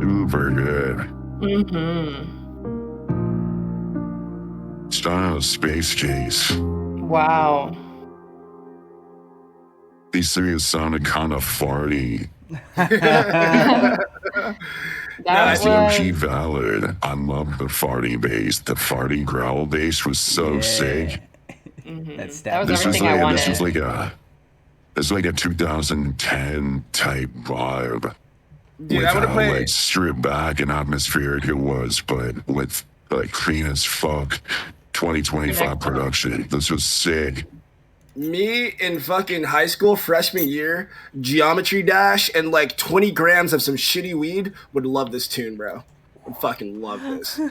Super good. Mm-hmm. Style Space Chase. Wow. These things sounded kind of farty. That That's was low-key valid. I love the farty bass. The farty growl bass was so sick. That's that was This was everything I like wanted. this was like a 2010 type vibe. Dude, with I wanna how play- like stripped back and atmospheric it was, but with like clean as fuck 2025 production. This was sick. Me in fucking high school freshman year, Geometry Dash, and like 20 grams of some shitty weed would love this tune, bro. Would fucking love this.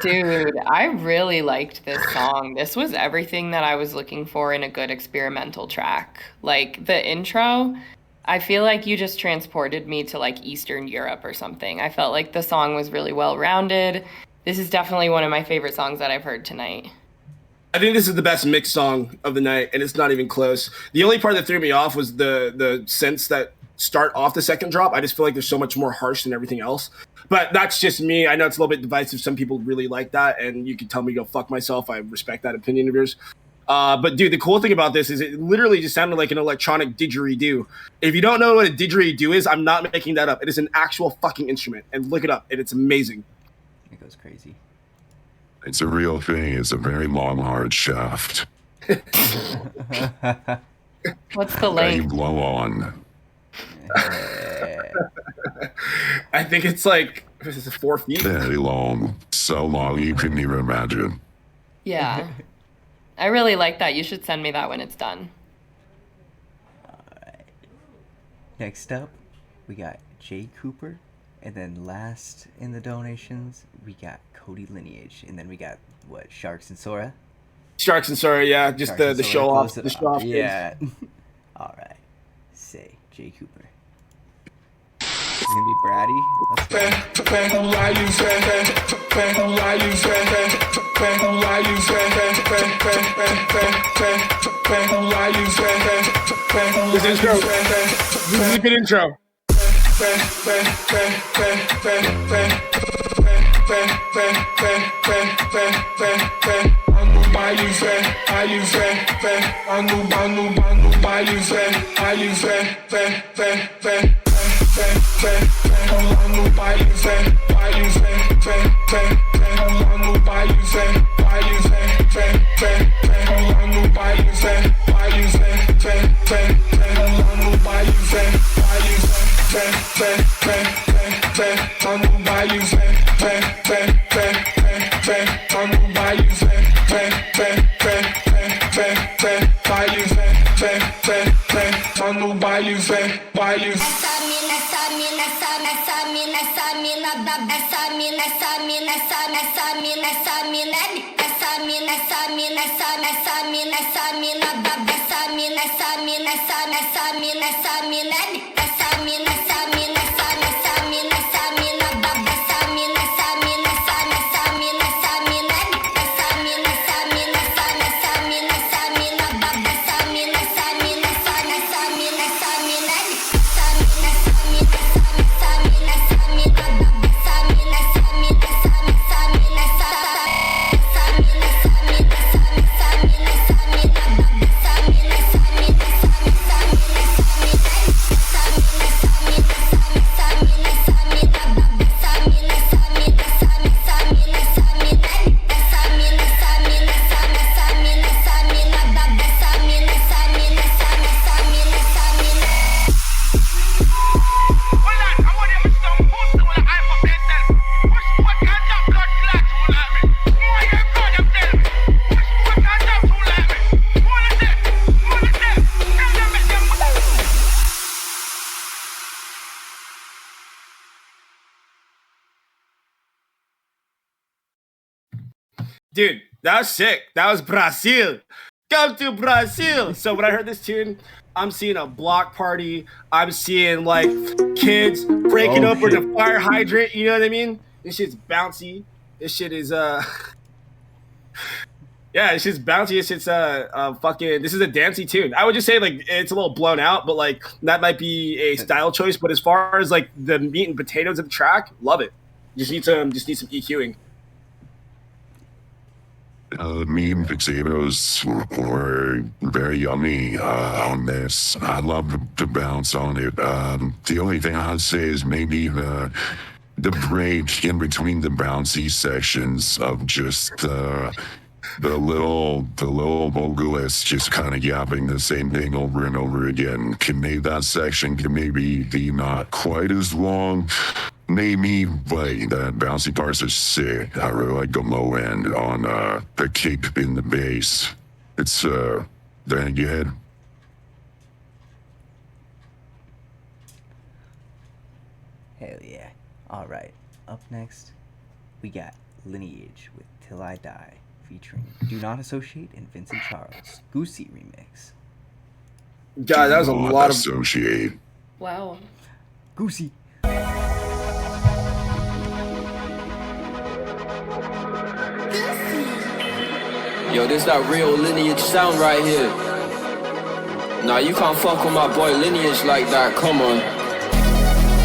Dude, I really liked this song. This was everything that I was looking for in a good experimental track. Like the intro, I feel like you just transported me to like Eastern Europe or something. I felt like the song was really well rounded. This is definitely one of my favorite songs that I've heard tonight. I think this is the best mix song of the night, and it's not even close. The only part that threw me off was the synths that start off the second drop. I just feel like they're so much more harsh than everything else. But that's just me. I know it's a little bit divisive. Some people really like that, and you can tell me to go fuck myself. I respect that opinion of yours. But dude, the cool thing about this is it literally just sounded like an electronic didgeridoo. If you don't know what a didgeridoo is, I'm not making that up. It is an actual fucking instrument, and look it up, and it's amazing. It goes crazy. It's a real thing. It's a very long, hard shaft. What's the That you length? blow on. I think it's like, is it 4 feet? Very long. So long you couldn't even imagine. Yeah. I really like that. You should send me that when it's done. Alright. Next up, we got Jay Cooper. And then last in the donations, we got Cody Lineage. And then we got, what, Sharks and Sora? Sharks and Sora, yeah. Just the show off. The show off. Yeah. Alright. Say, Jay Cooper. It's gonna be bratty. Let's go. This intro. This is a good intro. Dude, that was sick. That was Brazil. Come to Brazil. So when I heard this tune, I'm seeing a block party. I'm seeing like kids breaking up with a fire hydrant. You know what I mean? This shit's bouncy. This shit is yeah, it's just bouncy. It's fucking. This is a dancey tune. I would just say like it's a little blown out, but like that might be a style choice. But as far as like the meat and potatoes of the track, love it. Just need some EQing. Meat and potatoes were very yummy on this. I love to bounce on it. The only thing I'd say is maybe the break in between the bouncy sections of just the little vocalist just kind of yapping the same thing over and over again. Can maybe that section can maybe be not quite as long. Maybe, but that bouncy parts are sick. I really like the low end on the kick in the bass. It's There you head. Hell yeah. Alright, up next, we got Lineage with Till I Die, featuring Do Not Associate and Vincent Charles, Goosey remix. God, that was a lot of... Associate. Wow. Goosey. Yo, this that real Lineage sound right here. Nah, you can't fuck with my boy Lineage like that, come on.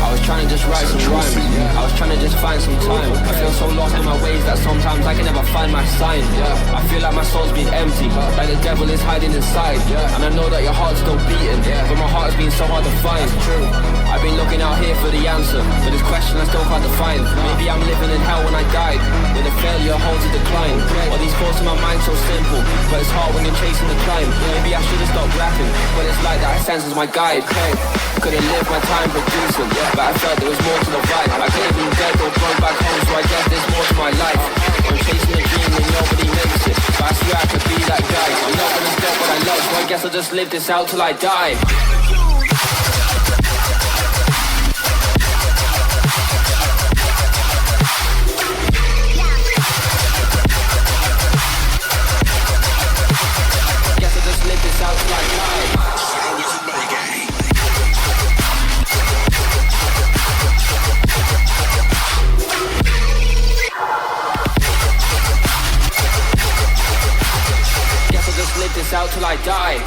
I was trying to just write some rhymes, I was trying to just find some time. I feel so lost in my ways that sometimes I can never find my sign. I feel like my soul's been empty, like the devil is hiding inside. And I know that your heart's still beating, but my heart's been so hard to find. I've been looking out here for the answer, but this question I still can't define. Maybe I'm living in hell when I died, when the failure holds a decline. All these thoughts in my mind so simple, but it's hard when you're chasing the climb. Maybe I should've stopped rapping, but it's like that sense is my guide. Couldn't live my time producing, but I felt there was more to the vibe. I could have been dead or gone back home, so I guess there's more to my life. I'm chasing a dream and nobody makes it, but I swear I could be that guy. I'm not gonna stop what I love, so I guess I'll just live this out till I die. Guess I'll just live this out till I die. Live this out till I die.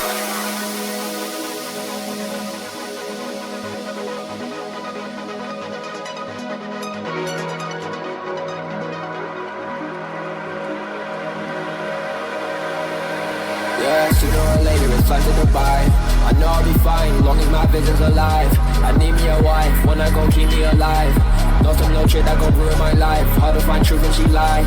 Yeah, sooner or later it's time to goodbye. I know I'll be fine, long as my vision's alive. I need me a wife, one that gon' keep me alive. Not some no chick that gon' ruin my life. Hard to find truth when she lie.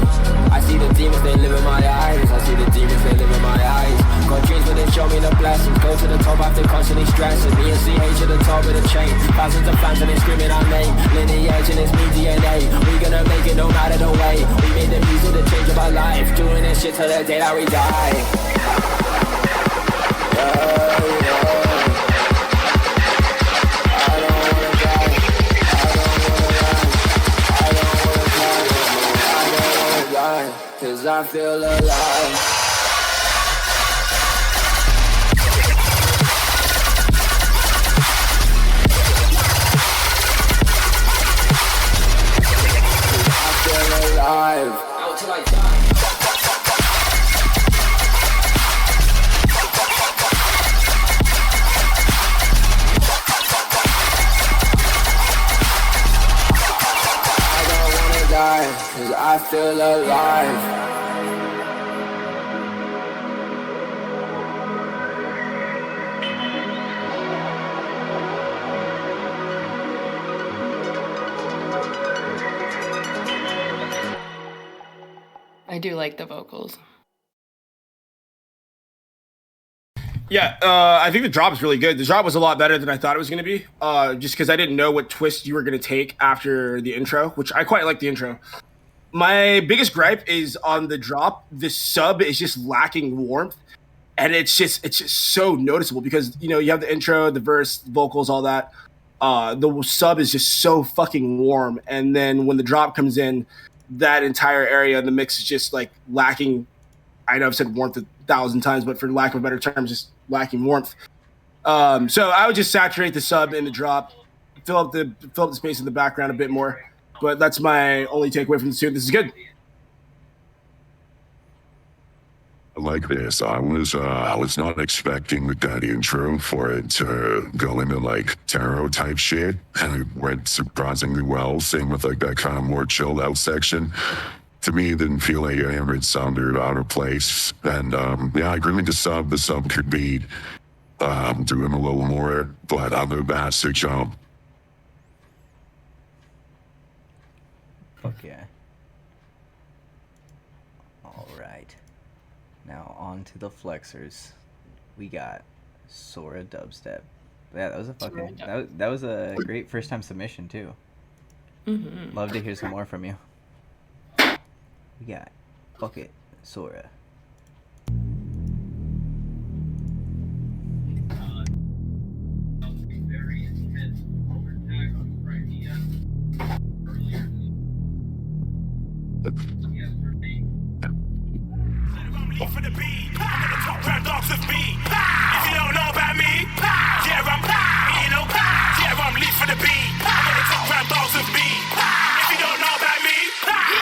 I see the demons, they live in my eyes. I see the demons, they live in my eyes. Got dreams but they show me the blessings. Go to the top after constantly stressing. Me and CH at the top of the chain. Thousands of fans and they screaming our name. Lineage and it's me DNA. We gonna make it no matter the way. We made the music to change up our life. Doing this shit till the day that we die. Cause I feel alive. Alive. Out till I die. I don't wanna die, cause I feel alive. I do like the vocals. Yeah, I think the drop is really good. The drop was a lot better than I thought it was going to be, just because I didn't know what twist you were going to take after the intro, which I quite like the intro. My biggest gripe is on the drop. The sub is just lacking warmth, and it's just so noticeable because, you know, you have the intro, the verse, vocals, all that. The sub is just so fucking warm, and then when the drop comes in, that entire area in the mix is just like lacking. I know I've said warmth 1,000 times, but for lack of a better term, just lacking warmth. So I would just saturate the sub in the drop, fill up the space in the background a bit more. But that's my only takeaway from the tune. This is good. Like this, I was not expecting with that intro for it to go into like tarot type shit, and it went surprisingly well. Same with like that kind of more chilled out section. To me, it didn't feel like it sounded out of place, and yeah, I agree with the sub. The sub could be doing a little more, but other than that, sick job. Fuck yeah. All right. Now on to the flexers. We got Sora Dubstep. Yeah, that was a fucking that was a great first time submission too. Mm-hmm. Love to hear some more from you. We got Fuck It, Sora. For the beat, I'm gonna talk rap dogs with me. If you don't know about me, yeah, I'm you know, yeah, I'm lead for the beat. I'm gonna talk rap dogs with me. If you don't know about me,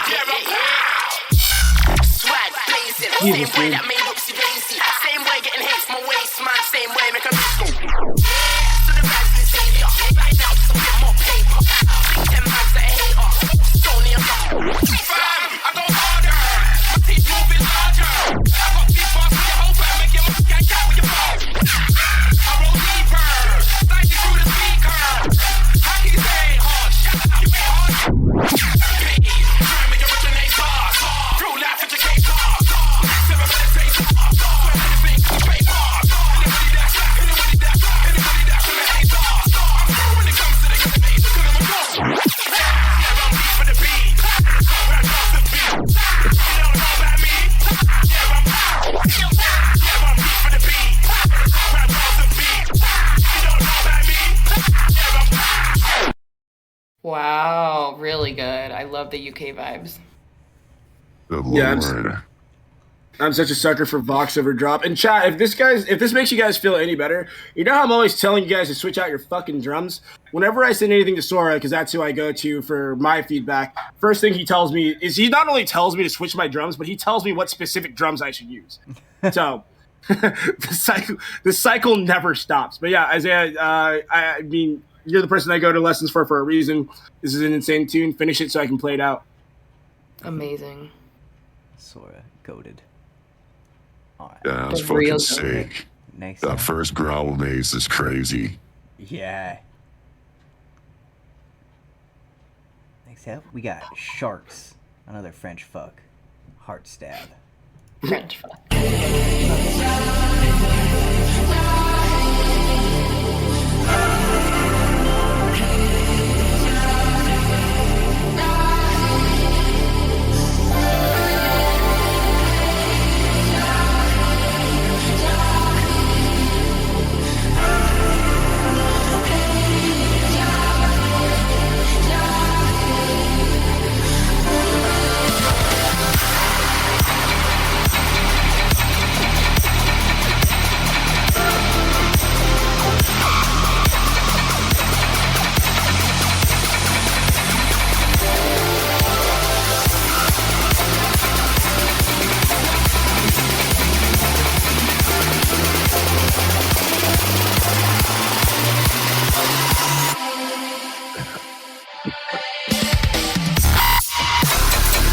yeah, I'm swag blazing. Same way that made Oopsie Daisy. Same way getting hate from my waist, man. Same way make a go. So the vibes in savior. Right now, just a bit more paper. 10 bags that hate us. Don't need a fam, I go harder. My teeth moving larger. I got big bars with your whole band. Make your mouth gang out with your bars. I roll deeper. Sliding through the speaker. How can you say hard? Shut up, you ain't hard. Trying to originate bars. True life educator. Seven meditation. Swear anything to the paper. Anybody that's black, anybody that's from the hater. I'm cool when it comes to the game. Cause I'm a boss. Yeah, I'm beat for the beat. Rap off the beat. You don't know about me? Yeah, I'm beat for the beat. Rap off the beat. You don't know about me? Yeah, I'm Wow, really good. I love the UK vibes. Good Yeah, Lord. I'm such a sucker for Vox over drop. And chat, if this makes you guys feel any better, you know how I'm always telling you guys to switch out your fucking drums? Whenever I send anything to Sora, because that's who I go to for my feedback, first thing he tells me is he not only tells me to switch my drums, but he tells me what specific drums I should use. So the cycle never stops. But yeah, Isaiah, I mean, you're the person I go to lessons for a reason. This is an insane tune. Finish it so I can play it out. Amazing. Sora, goated. Alright. Yeah, that's The real fucking sick. Next That up. first growl maze is crazy. Yeah. Next up, we got Sharks. Another French fuck. Heart stab. French fuck.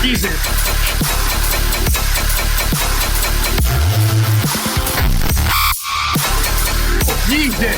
Jesus. Jesus.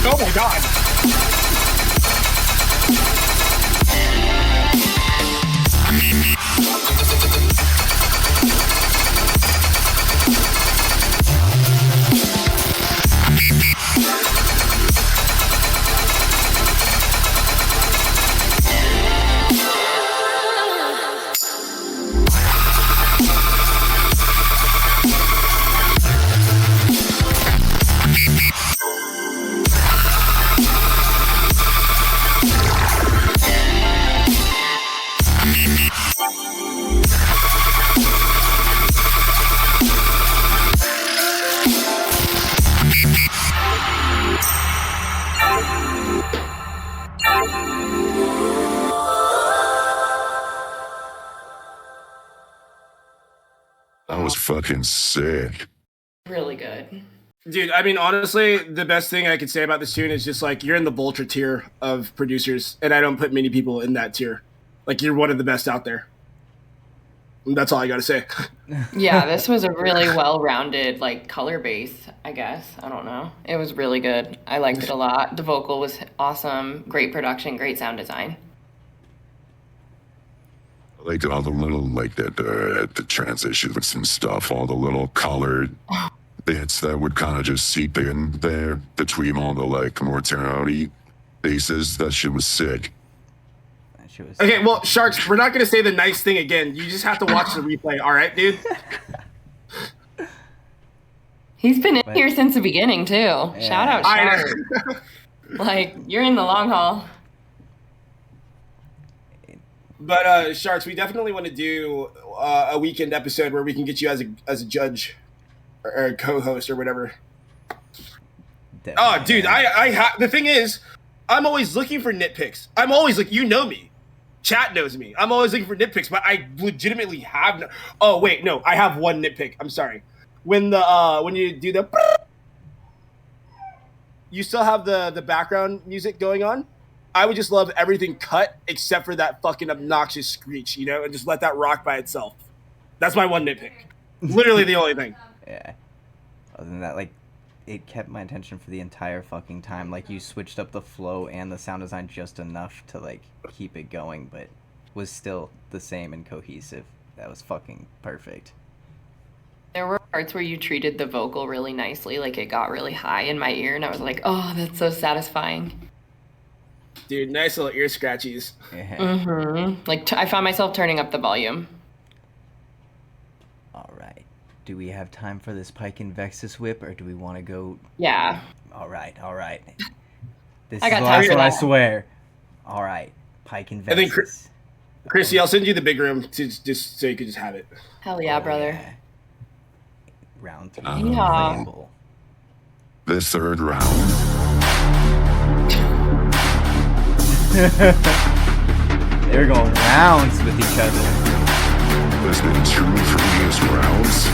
Oh my god. That was fucking sick. Really good. Dude, I mean, honestly, the best thing I could say about this tune is just like you're in the Vulture tier of producers, and I don't put many people in that tier. Like, you're one of the best out there. And that's all I got to say. Yeah, this was a really well-rounded, like, color base, I guess. I don't know. It was really good. I liked it a lot. The vocal was awesome. Great production, great sound design. I liked all the little, like, the transitions and stuff, all the little colored bits that would kind of just seep in there between all the, like, more terror-y bases. That shit was sick. Okay, well, Sharks, we're not going to say the nice thing again. You just have to watch the replay, all right, dude? He's been in here since the beginning, too. Yeah. Shout out, Sharks. Like, you're in the long haul. But, Sharks, we definitely want to do a weekend episode where we can get you as a judge or a co-host or whatever. Definitely. Oh, dude, the thing is, I'm always looking for nitpicks. I'm always like, you know me. Chat knows me. I'm always looking for nitpicks, but I legitimately have no. Oh wait, no, I have one nitpick. I'm sorry. When you do the, you still have the background music going on. I would just love everything cut except for that fucking obnoxious screech, you know, and just let that rock by itself. That's my one nitpick. Literally the only thing. Yeah. Other than that, like, it kept my attention for the entire fucking time. Like, you switched up the flow and the sound design just enough to, like, keep it going, but was still the same and cohesive. That was fucking perfect. There were parts where you treated the vocal really nicely, like it got really high in my ear, and I was like, oh, that's so satisfying. Dude, nice little ear scratchies. Yeah. Mm-hmm. Like, I found myself turning up the volume. All right. Do we have time for this Pike and Vexus whip, or do we want to go? Yeah. All right. This I is got the time last for one, I that. swear. All right. Pike and Vexus. I think, Chrissy, I'll send you the big room to just so you can just have it. Hell yeah, brother. Yeah. Round 3. Yeah. Ramble. The third round. They were going rounds with each other. There's been 2 previous rounds.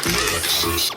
Nexus.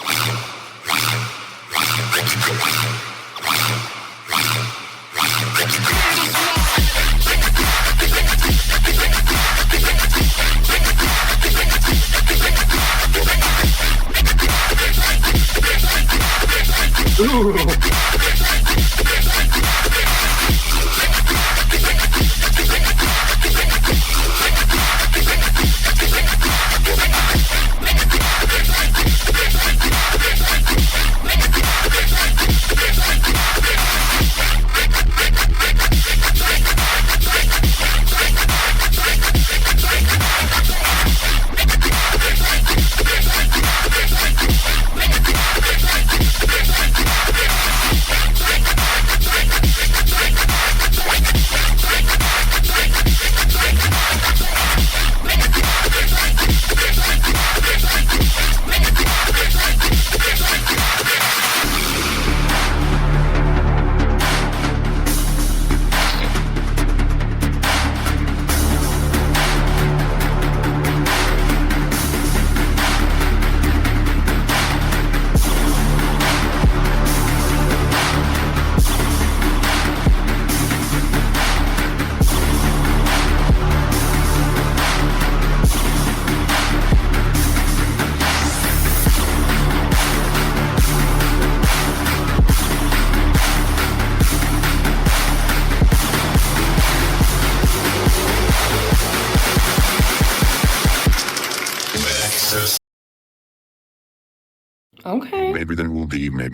Okay. Maybe there will be more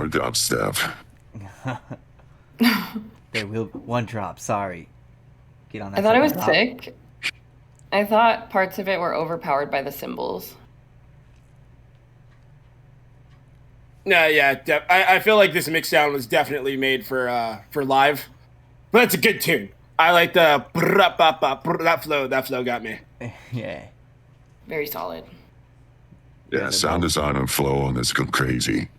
dubstep. There will one drop. Sorry. Get on that. I thought it was second drop. sick. I thought parts of it were overpowered by the cymbals. No, yeah, I feel like this mix sound was definitely made for live, but it's a good tune. I like the that flow. That flow got me. Yeah. Very solid. Yeah, sound design and flow on this go crazy.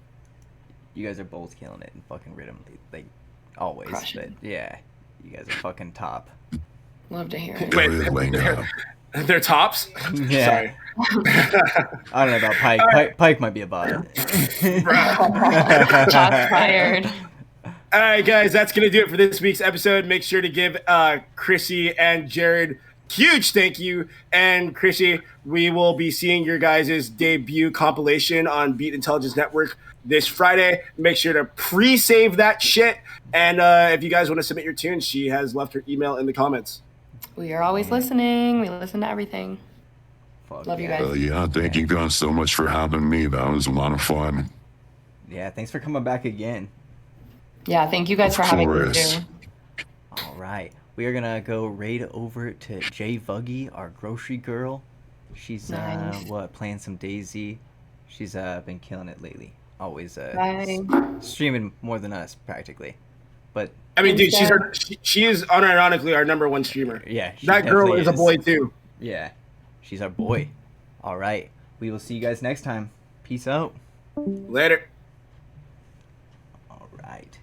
You guys are both killing it in fucking rhythm, like always. Crushing. But yeah, you guys are fucking top. Love to hear it. Wait, they're tops. Yeah. Sorry. I don't know about Pike. Pike might be a bot. Shots fired. All right, guys, that's going to do it for this week's episode. Make sure to give CHRISSY and Jared huge thank you. And CHRISSY, we will be seeing your guys' debut compilation on Beat Intelligence Network this Friday. Make sure to pre-save that shit. And if you guys want to submit your tunes, she has left her email in the comments. We are always listening. We listen to everything. Love you guys. Yeah, thank you guys so much for having me. That was a lot of fun. Yeah, thanks for coming back again. Yeah, thank you guys for having me too. All right. We are going to go right over to Jay Vuggy, our grocery girl. She's playing some Daisy. She's been killing it lately. Always streaming more than us practically. But I mean, dude, she is unironically our number one streamer. Yeah, that girl is a boy too. Yeah, she's our boy. All right, we will see you guys next time. Peace out. Later. All right.